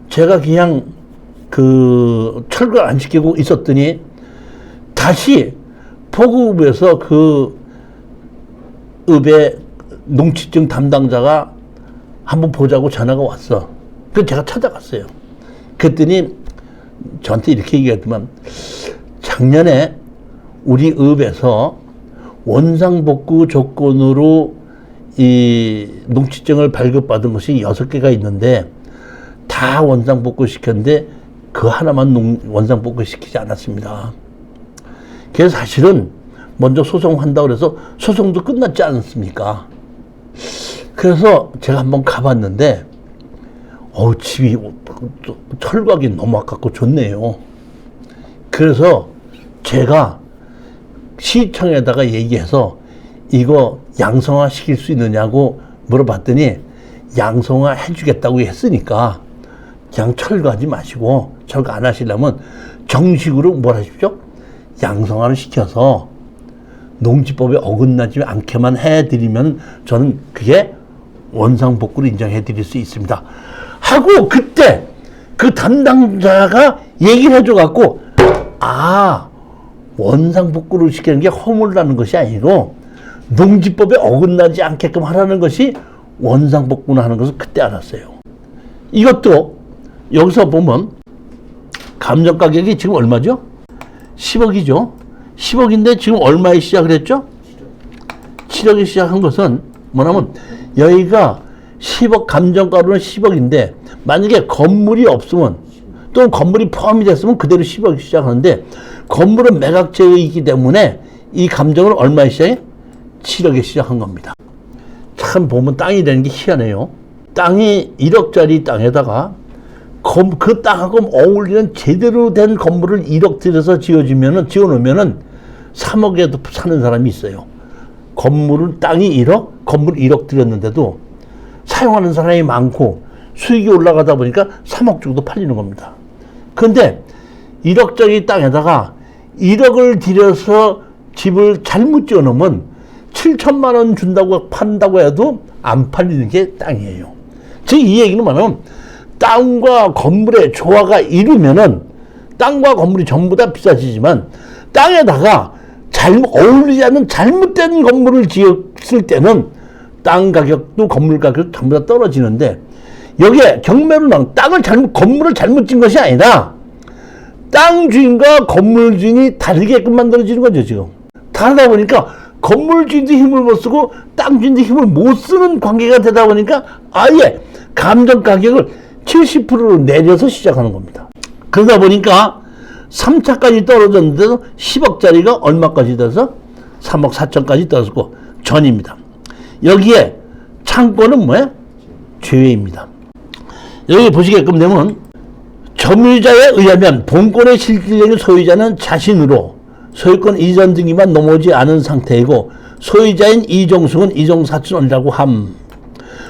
[SPEAKER 1] 제가 그냥 그 철거 안 시키고 있었더니 다시 포구읍에서 그 읍의 농지증 담당자가 한번 보자고 전화가 왔어. 그래서 제가 찾아갔어요. 그랬더니 저한테 이렇게 얘기했더만, 작년에 우리 읍에서 원상복구 조건으로 이 농지증을 발급받은 것이 6개가 있는데 다 원상복구 시켰는데 그 하나만 원상복구 시키지 않았습니다. 그래서 사실은 먼저 소송한다고 그래서 소송도 끝났지 않습니까? 그래서 제가 한번 가봤는데 집이 철거하기 너무 아깝고 좋네요. 그래서 제가 시청에다가 얘기해서 이거 양성화 시킬 수 있느냐고 물어봤더니 양성화 해주겠다고 했으니까 그냥 철거하지 마시고, 철거 안 하시려면 정식으로 뭘 하십시오? 양성화를 시켜서 농지법에 어긋나지 않게만 해드리면 저는 그게 원상복구를 인정해 드릴 수 있습니다 하고, 그때 그 담당자가 얘기를 해줘갖고, 원상복구를 시키는 게 허물라는 것이 아니고 농지법에 어긋나지 않게끔 하라는 것이 원상복구를 하는 것을 그때 알았어요. 이것도 여기서 보면 감정 가격이 지금 얼마죠? 10억이죠. 10억인데 지금 얼마에 시작을 했죠? 7억에 시작한 것은 뭐냐면 여기가 10억, 감정가로는 10억인데 만약에 건물이 없으면 또 건물이 포함이 됐으면 그대로 10억이 시작하는데, 건물은 매각제이기 때문에 이 감정을 얼마에 시작해? 7억에 시작한 겁니다. 참 보면 땅이라는 게 희한해요. 땅이 1억짜리 땅에다가 그 땅하고 어울리는 제대로 된 건물을 1억 들여서 지어놓으면은 3억에도 사는 사람이 있어요. 땅이 1억, 건물 1억 들였는데도 사용하는 사람이 많고 수익이 올라가다 보니까 3억 정도 팔리는 겁니다. 그런데 1억짜리 땅에다가 1억을 들여서 집을 잘못 지어놓으면 7천만 원 준다고 판다고 해도 안 팔리는 게 땅이에요. 즉 이 얘기는 뭐냐면 땅과 건물의 조화가 이루면은 땅과 건물이 전부 다 비싸지지만 땅에다가 어울리지 않는 잘못된 건물을 지었을 때는 땅 가격도 건물 가격도 전부 다 떨어지는데 여기에 경매로 나온 건물을 잘못 지은 것이 아니라 땅 주인과 건물 주인이 다르게끔 만들어지는 거죠, 지금. 다르다 보니까 건물 주인도 힘을 못 쓰고 땅 주인도 힘을 못 쓰는 관계가 되다 보니까 아예 감정 가격을 70%로 내려서 시작하는 겁니다. 그러다 보니까 3차까지 떨어졌는데도 10억짜리가 얼마까지 돼서 3억 4천까지 떨어졌고 전입니다. 여기에 창고는 뭐야? 죄입니다. 여기 보시게끔 되면 점유자에 의하면 본권의 실질적인 소유자는 자신으로 소유권 이전 등기만 넘어오지 않은 상태이고 소유자인 이종숙은 이종사촌이라고 함.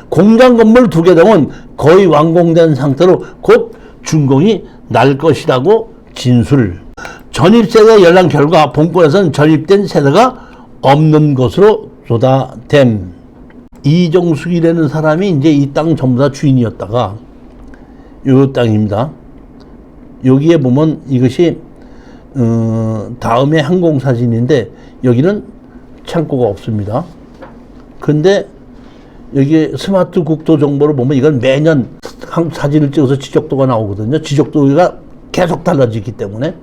[SPEAKER 1] 공장 건물 2개 등은 거의 완공된 상태로 곧 준공이 날 것이라고 진술. 전입세대 열람 결과 본권에서는 전입된 세대가 없는 것으로 조사됨. 이종숙이라는 사람이 이제 이 땅 전부 다 주인이었다가 요 땅입니다. 여기에 보면 이것이 다음에 항공사진인데 여기는 창고가 없습니다. 근데 여기 스마트 국도 정보를 보면 이건 매년 사진을 찍어서 지적도가 나오거든요. 지적도가 계속 달라지기 때문에.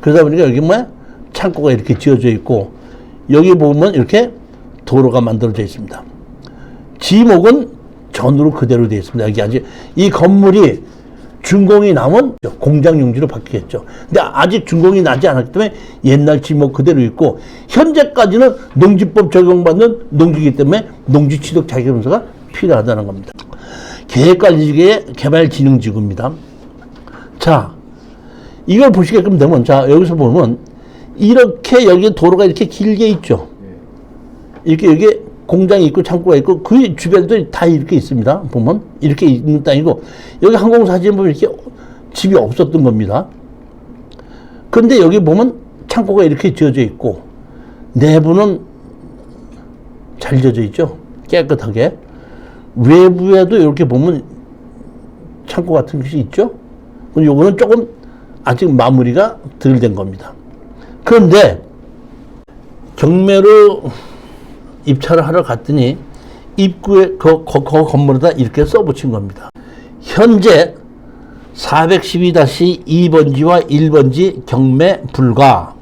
[SPEAKER 1] 그러다 보니까 여기 뭐야? 창고가 이렇게 지어져 있고 여기 보면 이렇게 도로가 만들어져 있습니다. 지목은 전으로 그대로 되어 있습니다. 여기 아직 이 건물이 준공이 나면 공장 용지로 바뀌겠죠. 근데 아직 준공이 나지 않았기 때문에 옛날 지목 그대로 있고 현재까지는 농지법 적용받는 농지이기 때문에 농지 취득 자격증서가 필요하다는 겁니다. 계획관리지구의 개발진흥지구입니다. 자, 이걸 보시게끔 되면 자 여기서 보면 이렇게 여기 도로가 이렇게 길게 있죠. 이렇게 여기 공장이 있고 창고가 있고 그 주변도 다 이렇게 있습니다. 보면 이렇게 있는 땅이고 여기 항공사진 보면 이렇게 집이 없었던 겁니다. 그런데 여기 보면 창고가 이렇게 지어져 있고 내부는 잘 지어져 있죠. 깨끗하게. 외부에도 이렇게 보면 창고 같은 것이 있죠. 요거는 조금 아직 마무리가 덜 된 겁니다. 그런데 경매로 입찰을 하러 갔더니 입구에 그 건물에다 이렇게 써붙인 겁니다. 현재 412-2번지와 1번지 경매 불가.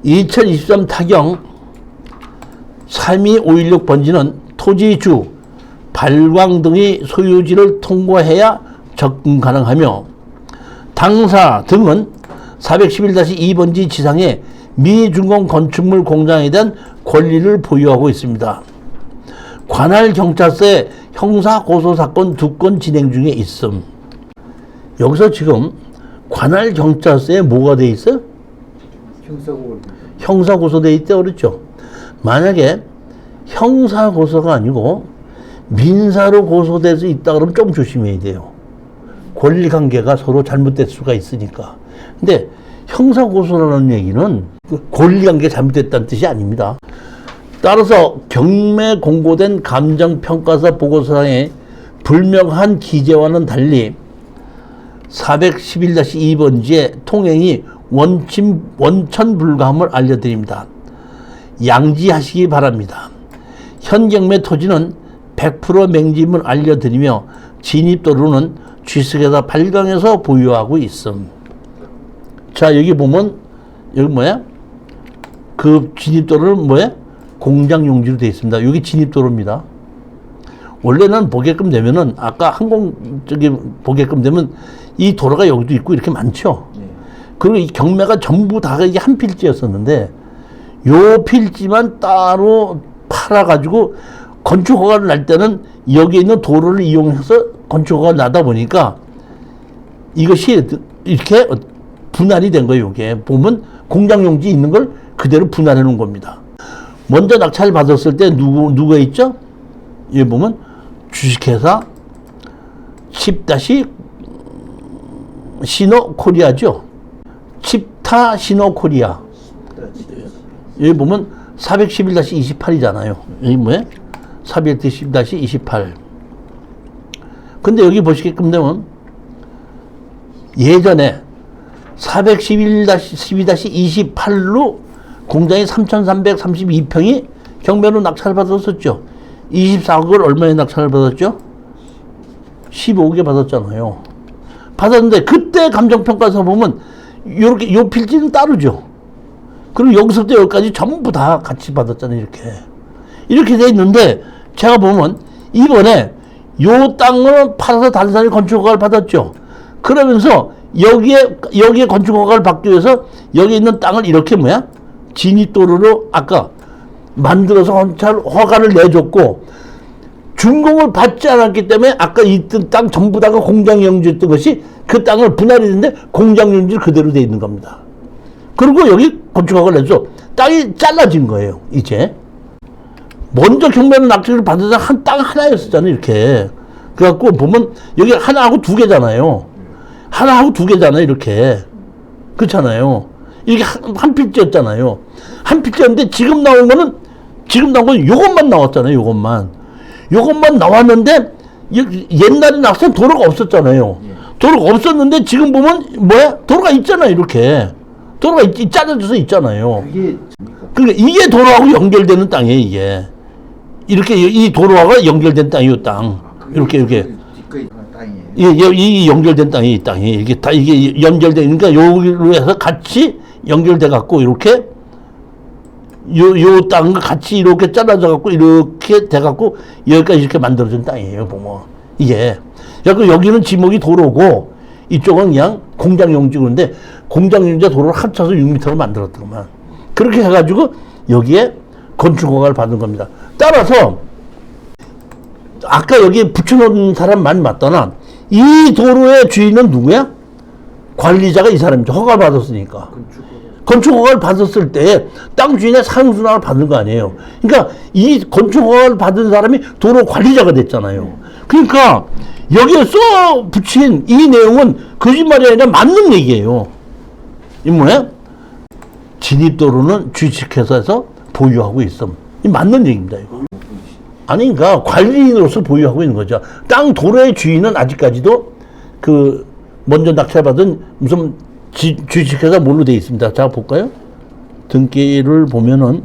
[SPEAKER 1] 2023 타경 32516번지는 토지주, 발광 등의 소유지를 통보해야 접근 가능하며 당사 등은 411-2번지 지상에 미준공 건축물 공장에 대한 권리를 보유하고 있습니다. 관할 경찰서에 형사 고소 사건 2건 진행 중에 있음. 여기서 지금 관할 경찰서에 뭐가 돼 있어? 형사 고소돼 있대 그랬죠. 만약에 형사 고소가 아니고 민사로 고소돼서 있다 그러면 좀 조심해야 돼요. 권리 관계가 서로 잘못될 수가 있으니까. 근데 형사 고소라는 얘기는 권리 관계 잘못됐다는 뜻이 아닙니다. 따라서 경매 공고된 감정평가서 보고서상의 불명한 기재와는 달리 411-2번지의 통행이 원천 불가함을 알려드립니다. 양지하시기 바랍니다. 현 경매 토지는 100% 맹지임을 알려드리며 진입도로는 쥐석에다 발광해서 보유하고 있음. 자, 여기 보면 여기 뭐야? 그 진입도로는 뭐야? 공장 용지로 되어 있습니다. 여기 진입도로입니다. 원래는 보게끔 되면은 아까 항공 저기 보게끔 되면 이 도로가 여기도 있고 이렇게 많죠. 그리고 이 경매가 전부 다 이게 한 필지였었는데 요 필지만 따로 팔아가지고 건축 허가를 날 때는 여기 있는 도로를 이용해서 건축 허가를 나다 보니까 이것이 이렇게 분할이 된 거예요. 이게 보면 공장용지 있는 걸 그대로 분할해 놓은 겁니다. 먼저 낙찰 받았을 때 누가 있죠? 여기 보면 주식회사 칩-시노코리아죠. 칩타-시노코리아. 여기 보면 411-28이잖아요. 여기 뭐예요? 411-28. 근데 여기 보시게끔 되면 예전에 411-12-28로 공장이 3,332평이 경매로 낙찰을 받았었죠. 24억을 얼마에 낙찰을 받았죠? 15억에 받았잖아요. 받았는데 그때 감정평가서 보면 요렇게 요 필지는 따르죠. 그리고 여기서부터 여기까지 전부 다 같이 받았잖아요. 이렇게 돼 있는데 제가 보면 이번에 요 땅을 팔아서 다른 사람이 건축허가를 받았죠. 그러면서 여기에 건축허가를 받기 위해서 여기 있는 땅을 이렇게 진입도로로 아까 만들어서 허가를 내줬고 준공을 받지 않았기 때문에 아까 있던 땅 전부 다가 공장용지였던 것이 그 땅을 분할했는데 공장용지 그대로 돼 있는 겁니다. 그리고 여기 건축허가를 내줘 땅이 잘라진 거예요. 이제 먼저 경매로 낙찰을 받아서 한 땅 하나였었잖아요. 이렇게 그래갖고 보면 여기 하나하고 두 개잖아요. 하나하고 두 개잖아요. 이렇게 그렇잖아요. 이게 한 필지였잖아요. 한 필지였는데 지금 나온 건 요것만 나왔잖아요. 요것만 나왔는데 옛날에 나왔을 때 도로가 없었잖아요. 도로가 없었는데 지금 보면 도로가 있잖아요. 이렇게 도로가 짜져져서 있잖아요. 그러니까 이게 도로하고 연결되는 땅이에요. 이게 이렇게 이 도로하고 연결된 땅이 이 땅. 이렇게 이 연결된 땅이 이 땅이 이게 다 이게 연결되니까 여기로 해서 같이 연결돼 갖고 이렇게 요 땅과 같이 이렇게 잘라져 갖고 이렇게 돼 갖고 여기까지 이렇게 만들어진 땅이에요. 보면 이게 여기는 지목이 도로고 이쪽은 그냥 공장용지인데 공장용지 도로를 합쳐서 6m로 만들었더만. 그렇게 해가지고 여기에 건축허가를 받은 겁니다. 따라서 아까 여기 붙여놓은 사람만 맞더나 이 도로의 주인은 누구야? 관리자가 이 사람이죠. 허가를 받았으니까. 건축허가를 받았을 때 땅 주인의 사용수당을 받는 거 아니에요. 그러니까 이 건축허가를 받은 사람이 도로 관리자가 됐잖아요. 그러니까 여기에 써 붙인 이 내용은 거짓말이 아니라 맞는 얘기예요. 이 뭐야? 진입도로는 주식회사에서 보유하고 있음. 이 맞는 얘기입니다. 이거. 아니, 그러니까 관리인으로서 보유하고 있는 거죠. 땅 도로의 주인은 아직까지도 그 먼저 낙찰받은 무슨 주식회사 뭘로 되어 있습니다. 자, 볼까요? 등기를 보면은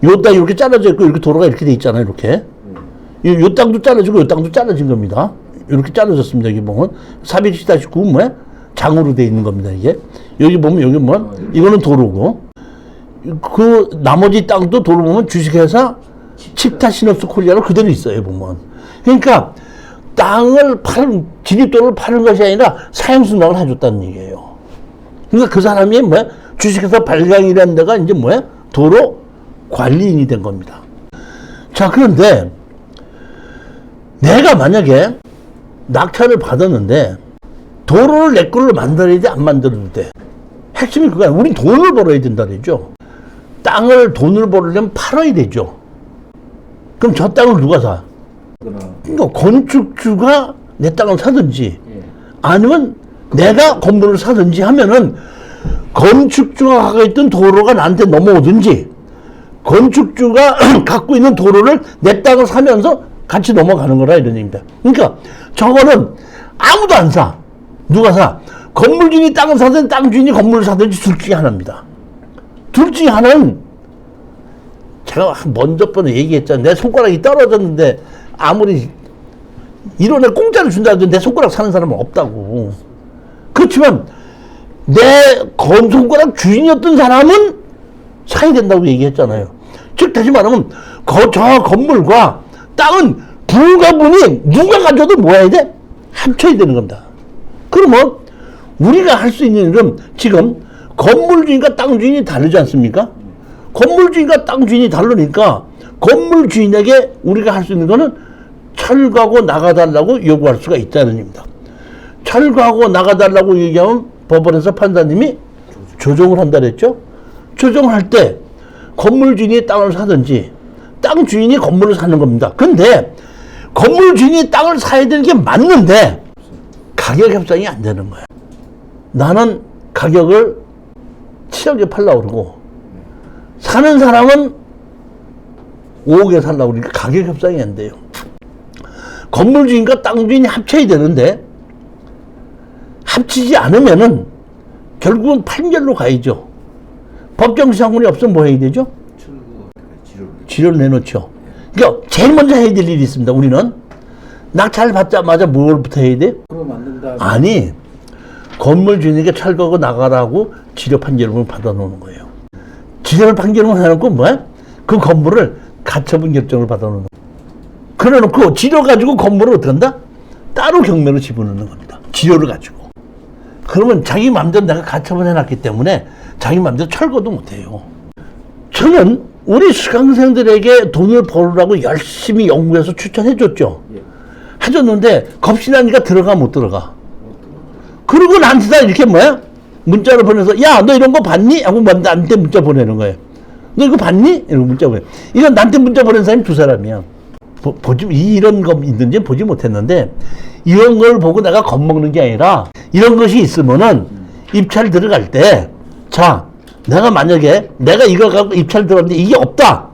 [SPEAKER 1] 요 땅 이렇게 잘라져 있고 이렇게 도로가 이렇게 돼 있잖아요. 이렇게 요 땅도 잘라지고 요 땅도 잘라진 겁니다. 이렇게 잘라졌습니다. 여기 보면 410-9 장으로 돼 있는 겁니다. 이게 여기 보면 여기 이거는 도로고 그 나머지 땅도 도로 보면 주식회사 칩타-시노코리아로 그대로 있어요. 보면 그러니까 땅을 진입도로를 파는 것이 아니라 사용수당을 해줬다는 얘기예요. 그러니까 그 사람이 주식회사 발광이라는 데가 이제 도로 관리인이 된 겁니다. 자, 그런데 내가 만약에 낙찰을 받았는데 도로를 내 걸로 만들어야 돼, 안 만들어도 돼? 핵심이 그거야. 우린 돈을 벌어야 된다 그러죠. 땅을 돈을 벌려면 팔아야 되죠. 그럼 저 땅을 누가 사? 그러니까 건축주가 내 땅을 사든지 아니면 내가 건물을 사든지 하면은 건축주가 갖고 있던 도로가 나한테 넘어오든지 건축주가 갖고 있는 도로를 내 땅을 사면서 같이 넘어가는 거라 이런 얘기입니다. 그러니까 저거는 아무도 안 사. 누가 사? 건물 주인이 땅을 사든지 땅 주인이 건물을 사든지 둘 중에 하나입니다. 둘 중에 하나는 제가 먼저 번에 얘기했잖아요. 내 손가락이 떨어졌는데 아무리 이런 애 공짜로 준다 해도 내 손가락 사는 사람은 없다고. 그렇지만 내 손가락 주인이었던 사람은 사야 된다고 얘기했잖아요. 즉 다시 말하면 저 건물과 땅은 불가분이 누가 가져도 뭐 해야 돼? 합쳐야 되는 겁니다. 그러면 우리가 할 수 있는 일은 지금 건물 주인과 땅 주인이 다르지 않습니까? 건물 주인과 땅 주인이 다르니까 건물 주인에게 우리가 할 수 있는 거는 철거하고 나가달라고 요구할 수가 있다는 얘기입니다. 철거하고 나가달라고 얘기하면 법원에서 판사님이 조정을 한다 그랬죠. 조정할 때 건물 주인이 땅을 사든지 땅 주인이 건물을 사는 겁니다. 근데 건물 주인이 땅을 사야 되는 게 맞는데 가격 협상이 안 되는 거야. 나는 가격을 7억에 팔려고 그러고 사는 사람은 5억에 살려고 그러니까 가격 협상이 안 돼요. 건물 주인과 땅 주인이 합쳐야 되는데 합치지 않으면은 결국은 판결로 가야죠. 법정 상권이 없으면 뭐 해야 되죠? 지료를 내놓죠. 그러니까 제일 먼저 해야 될 일이 있습니다. 우리는 낙찰 받자마자 뭘부터 해야 돼?
[SPEAKER 2] 그럼 만든다.
[SPEAKER 1] 아니, 건물 주인에게 철거하고 나가라고 지료 판결문을 받아놓는 거예요. 지료 판결문을 해놓고 뭐야? 그 건물을 가처분 결정을 받아놓는 거예요. 그래놓고 지료 가지고 건물을 어떻게 한다? 따로 경매로 집어넣는 겁니다. 지료를 가지고. 그러면 자기 마음대로 내가 가처분 해놨기 때문에 자기 마음대로 철거도 못해요. 저는 우리 수강생들에게 돈을 벌으라고 열심히 연구해서 추천해줬죠.
[SPEAKER 2] 예.
[SPEAKER 1] 해줬는데 겁신하니까 들어가 못 들어가. 그리고 나한테 다 이렇게 뭐야? 문자를 보내서 야 너 이런 거 봤니? 하고 나한테 문자 보내는 거예요. 너 이거 봤니? 이러고 문자 보내. 이건 나한테 문자 보낸 사람이 두 사람이야. 이런 거 있는지 보지 못했는데 이런 걸 보고 내가 겁먹는 게 아니라 이런 것이 있으면은 입찰 들어갈 때 자 내가 만약에 내가 이거 갖고 입찰 들어갔는데 이게 없다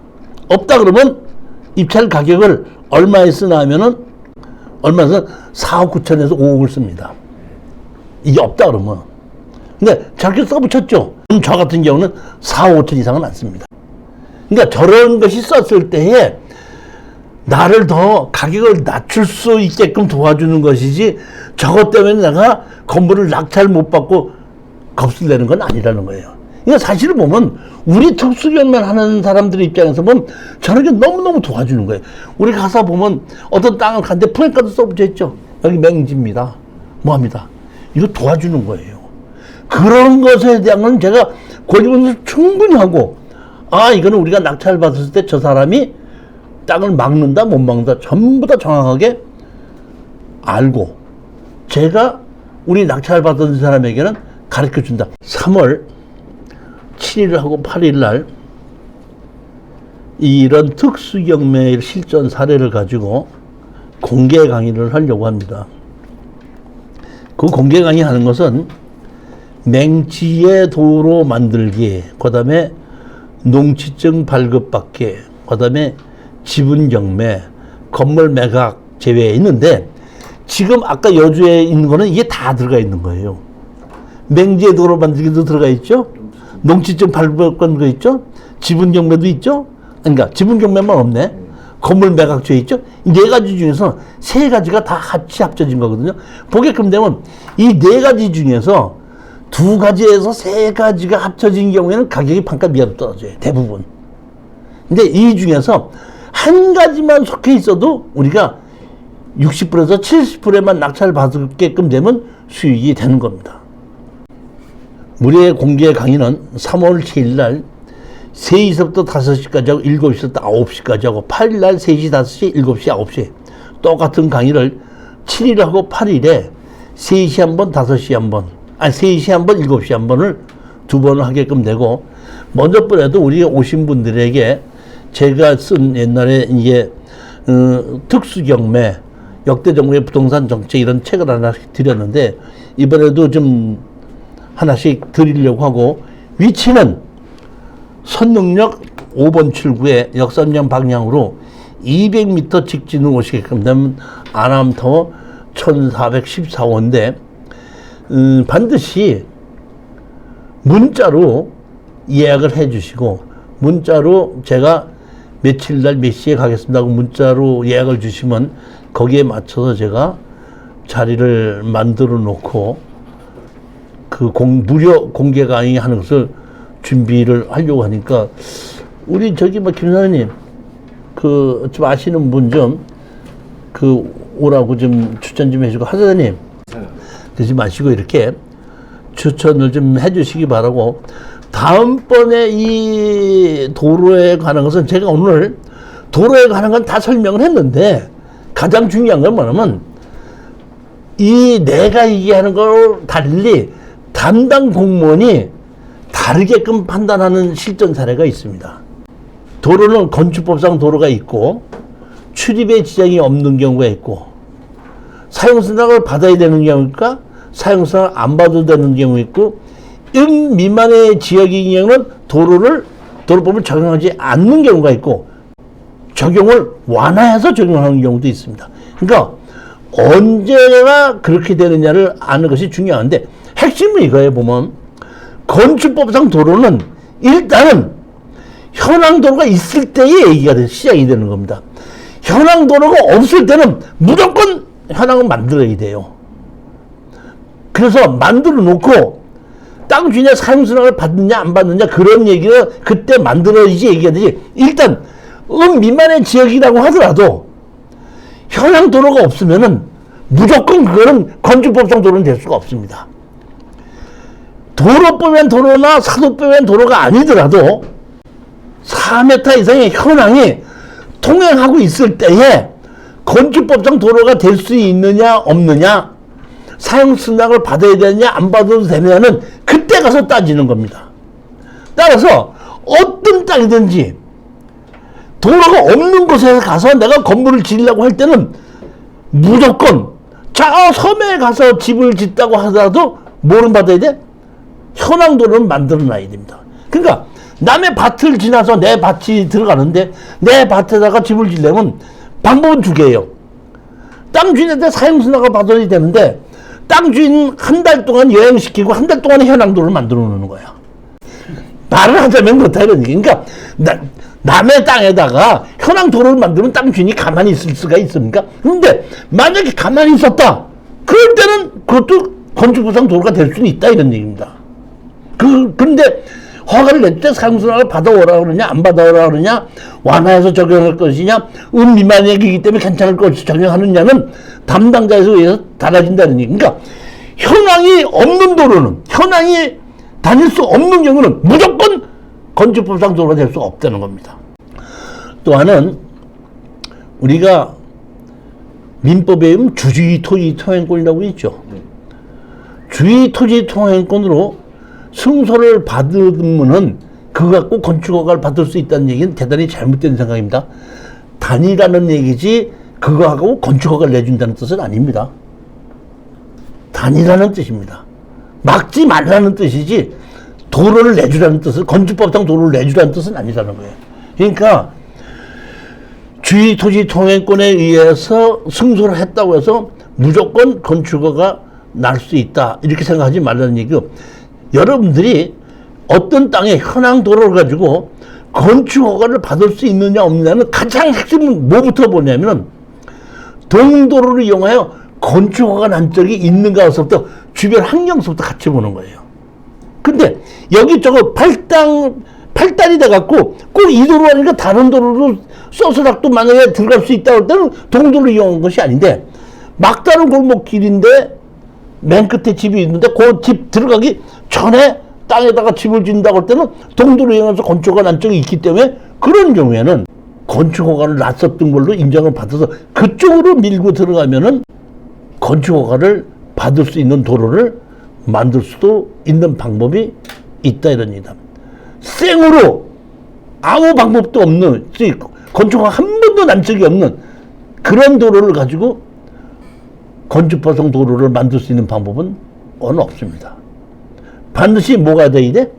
[SPEAKER 1] 그러면 입찰 가격을 얼마에 쓰나 하면은 얼마에 써? 4억 9천에서 5억을 씁니다. 이게 없다 그러면. 근데 저렇게 써붙였죠. 저 같은 경우는 4억 5천 이상은 안 씁니다. 그러니까 저런 것이 썼을 때에 나를 더 가격을 낮출 수 있게끔 도와주는 것이지 저것 때문에 내가 건물을 낙찰 못 받고 겁을 내는 건 아니라는 거예요. 그러니까 사실을 보면 우리 특수경매 하는 사람들 입장에서 보면 저런 게 너무너무 도와주는 거예요. 우리 가서 보면 어떤 땅을 갔는데 프랭카드 써붙여 있죠. 여기 맹지입니다. 뭐합니다. 이거 도와주는 거예요. 그런 것에 대한 건 제가 권유를 충분히 하고 아 이거는 우리가 낙찰 받았을 때 저 사람이 땅을 막는다 못 막는다 전부 다 정확하게 알고 제가 우리 낙찰 받은 사람에게는 가르쳐준다. 3월 7일하고 8일날 이런 특수경매 실전 사례를 가지고 공개 강의를 하려고 합니다. 그 공개 강의 하는 것은 맹지의 도로 만들기, 그 다음에 농지증 발급받기, 그 다음에 지분 경매, 건물 매각 제외에 있는데 지금 아까 여주에 있는 거는 이게 다 들어가 있는 거예요. 맹지의 도로 만들기도 들어가 있죠. 농지증 발급권 거 있죠. 지분 경매도 있죠. 그러니까 지분 경매만 없네. 건물 매각죄 있죠. 이 네 가지 중에서 세 가지가 다 같이 합쳐진 거거든요. 보게끔 되면 이 네 가지 중에서 두 가지에서 세 가지가 합쳐진 경우에는 가격이 판가 미하로 떨어져요. 대부분. 근데 이 중에서 한 가지만 속해 있어도 우리가 60%에서 70%만 낙찰 받게끔 되면 수익이 되는 겁니다. 무료의 공개 강의는 3월 7일 날 3시부터 5시까지 하고 7시부터 9시까지 하고 8일 날 3시, 5시, 7시, 9시 똑같은 강의를 7일 하고 8일에 3시 한 번, 5시 한 번, 3시 한 번, 7시 한 번을 두 번을 하게끔 되고 먼저 번에도 우리 오신 분들에게 제가 쓴 옛날에 이게 특수경매 역대 정부의 부동산 정책 이런 책을 하나씩 드렸는데 이번에도 좀 하나씩 드리려고 하고 위치는 선릉역 5번 출구에 역삼령 방향으로 200m 직진으로 오시게끔 되면 아남타워 1414호인데 반드시 문자로 예약을 해 주시고 문자로 제가 며칠 날 몇 시에 가겠습니다 하고 문자로 예약을 주시면 거기에 맞춰서 제가 자리를 만들어 놓고 그 무료 공개 강의 하는 것을 준비를 하려고 하니까 우리 저기 뭐 김사장님 그 좀 아시는 분 좀 그 오라고 좀 추천 좀 해주고 하사장님 그러지 마시고 이렇게 추천을 좀 해주시기 바라고 다음번에 이 도로에 관한 것은 제가 오늘 도로에 관한 건 다 설명을 했는데 가장 중요한 건 뭐냐면 이 내가 얘기하는 걸 달리 담당 공무원이 다르게끔 판단하는 실전 사례가 있습니다. 도로는 건축법상 도로가 있고 출입에 지장이 없는 경우가 있고 사용수당을 받아야 되는 경우가 사용수당을 안 받아도 되는 경우 있고 미만의 지역의 경우는 도로법을 적용하지 않는 경우가 있고 적용을 완화해서 적용하는 경우도 있습니다. 그러니까 언제가 그렇게 되느냐를 아는 것이 중요한데 핵심은 이거에 보면 건축법상 도로는 일단은 현황 도로가 있을 때의 얘기가 시작이 되는 겁니다. 현황 도로가 없을 때는 무조건 현황을 만들어야 돼요. 그래서 만들어 놓고 땅 주인의 사용수당을 받느냐 안 받느냐 그런 얘기가 그때 만들어야지 얘기가 되지. 일단 미만의 지역이라고 하더라도 현황 도로가 없으면은 무조건 그거는 건축법상 도로는 될 수가 없습니다. 도로법엔 도로나 사도법엔 도로가 아니더라도 4m 이상의 현황이 통행하고 있을 때에 건축법상 도로가 될 수 있느냐 없느냐 사용수당을 받아야 되느냐 안 받아도 되느냐는 그때 가서 따지는 겁니다. 따라서 어떤 땅이든지 도로가 없는 곳에 가서 내가 건물을 지으려고 할 때는 무조건 저 섬에 가서 집을 짓다고 하더라도 뭐는 받아야 돼? 현황 도로는 만들어 놔야 됩니다. 그러니까 남의 밭을 지나서 내 밭이 들어가는데 내 밭에다가 집을 지려면 방법은 두 개예요. 땅 주인한테 사용수당을 받아야 되는데 땅 주인 한 달 동안 여행시키고 한 달 동안의 현황도를 만들어 놓는 거야. 말을 하자면 그렇다 이런 얘기. 그러니까 남의 땅에다가 현황도로를 만들면 땅 주인이 가만히 있을 수가 있습니까? 그런데 만약에 가만히 있었다. 그럴 때는 그것도 건축법상 도로가 될 수는 있다 이런 얘기입니다. 근데 허가를 낼 때 사용수당을 받아오라 그러냐 안 받아오라 그러냐 완화해서 적용할 것이냐 미만이기 때문에 괜찮을 것이 적용하느냐는 담당자에 의해서 달라진다는 얘기. 그러니까 현황이 없는 도로는 현황이 다닐 수 없는 경우는 무조건 건축법상 도로가 될 수 없다는 겁니다. 또 하나는 우리가 민법에 의하면 주주의 토지 통행권이라고 있죠. 주의 토지 통행권으로 승소를 받으면은 그거 갖고 건축허가를 받을 수 있다는 얘기는 대단히 잘못된 생각입니다. 단이라는 얘기지 그거 하고 건축허가를 내준다는 뜻은 아닙니다. 단이라는 뜻입니다. 막지 말라는 뜻이지 도로를 내주라는 뜻은 건축법상 도로를 내주라는 뜻은 아니라는 거예요. 그러니까 주의 토지 통행권에 의해서 승소를 했다고 해서 무조건 건축허가 날 수 있다 이렇게 생각하지 말라는 얘기고 여러분들이 어떤 땅에 현황 도로를 가지고 건축허가를 받을 수 있느냐 없느냐는 가장 핵심은 뭐부터 보냐면 동도로를 이용하여 건축허가 난 적이 있는가서부터 주변 환경서부터 같이 보는 거예요. 근데 여기 저거 팔단이 돼갖고 꼭 이 도로 아니니까 다른 도로로 써서라도 만약에 들어갈 수 있다고 할 때는 동도로 이용한 것이 아닌데 막다른 골목길인데 맨 끝에 집이 있는데 그 집 들어가기 전에 땅에다가 집을 짓는다고 할 때는 동도로 이용해서 건축허가 난 적이 있기 때문에 그런 경우에는 건축허가를 놨었던 걸로 인정을 받아서 그쪽으로 밀고 들어가면은 건축허가를 받을 수 있는 도로를 만들 수도 있는 방법이 있다 이런 얘기다. 생으로 아무 방법도 없는 건축허가 한 번도 난 적이 없는 그런 도로를 가지고 건축법상 도로를 만들 수 있는 방법은 없습니다. 반드시 뭐가 돼야 돼?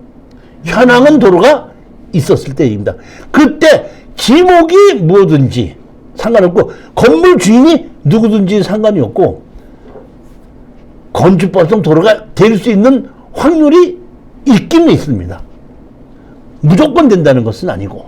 [SPEAKER 1] 현황은 도로가 있었을 때입니다. 그때 지목이 뭐든지 상관없고 건물 주인이 누구든지 상관이 없고 건축법상 도로가 될 수 있는 확률이 있기는 있습니다. 무조건 된다는 것은 아니고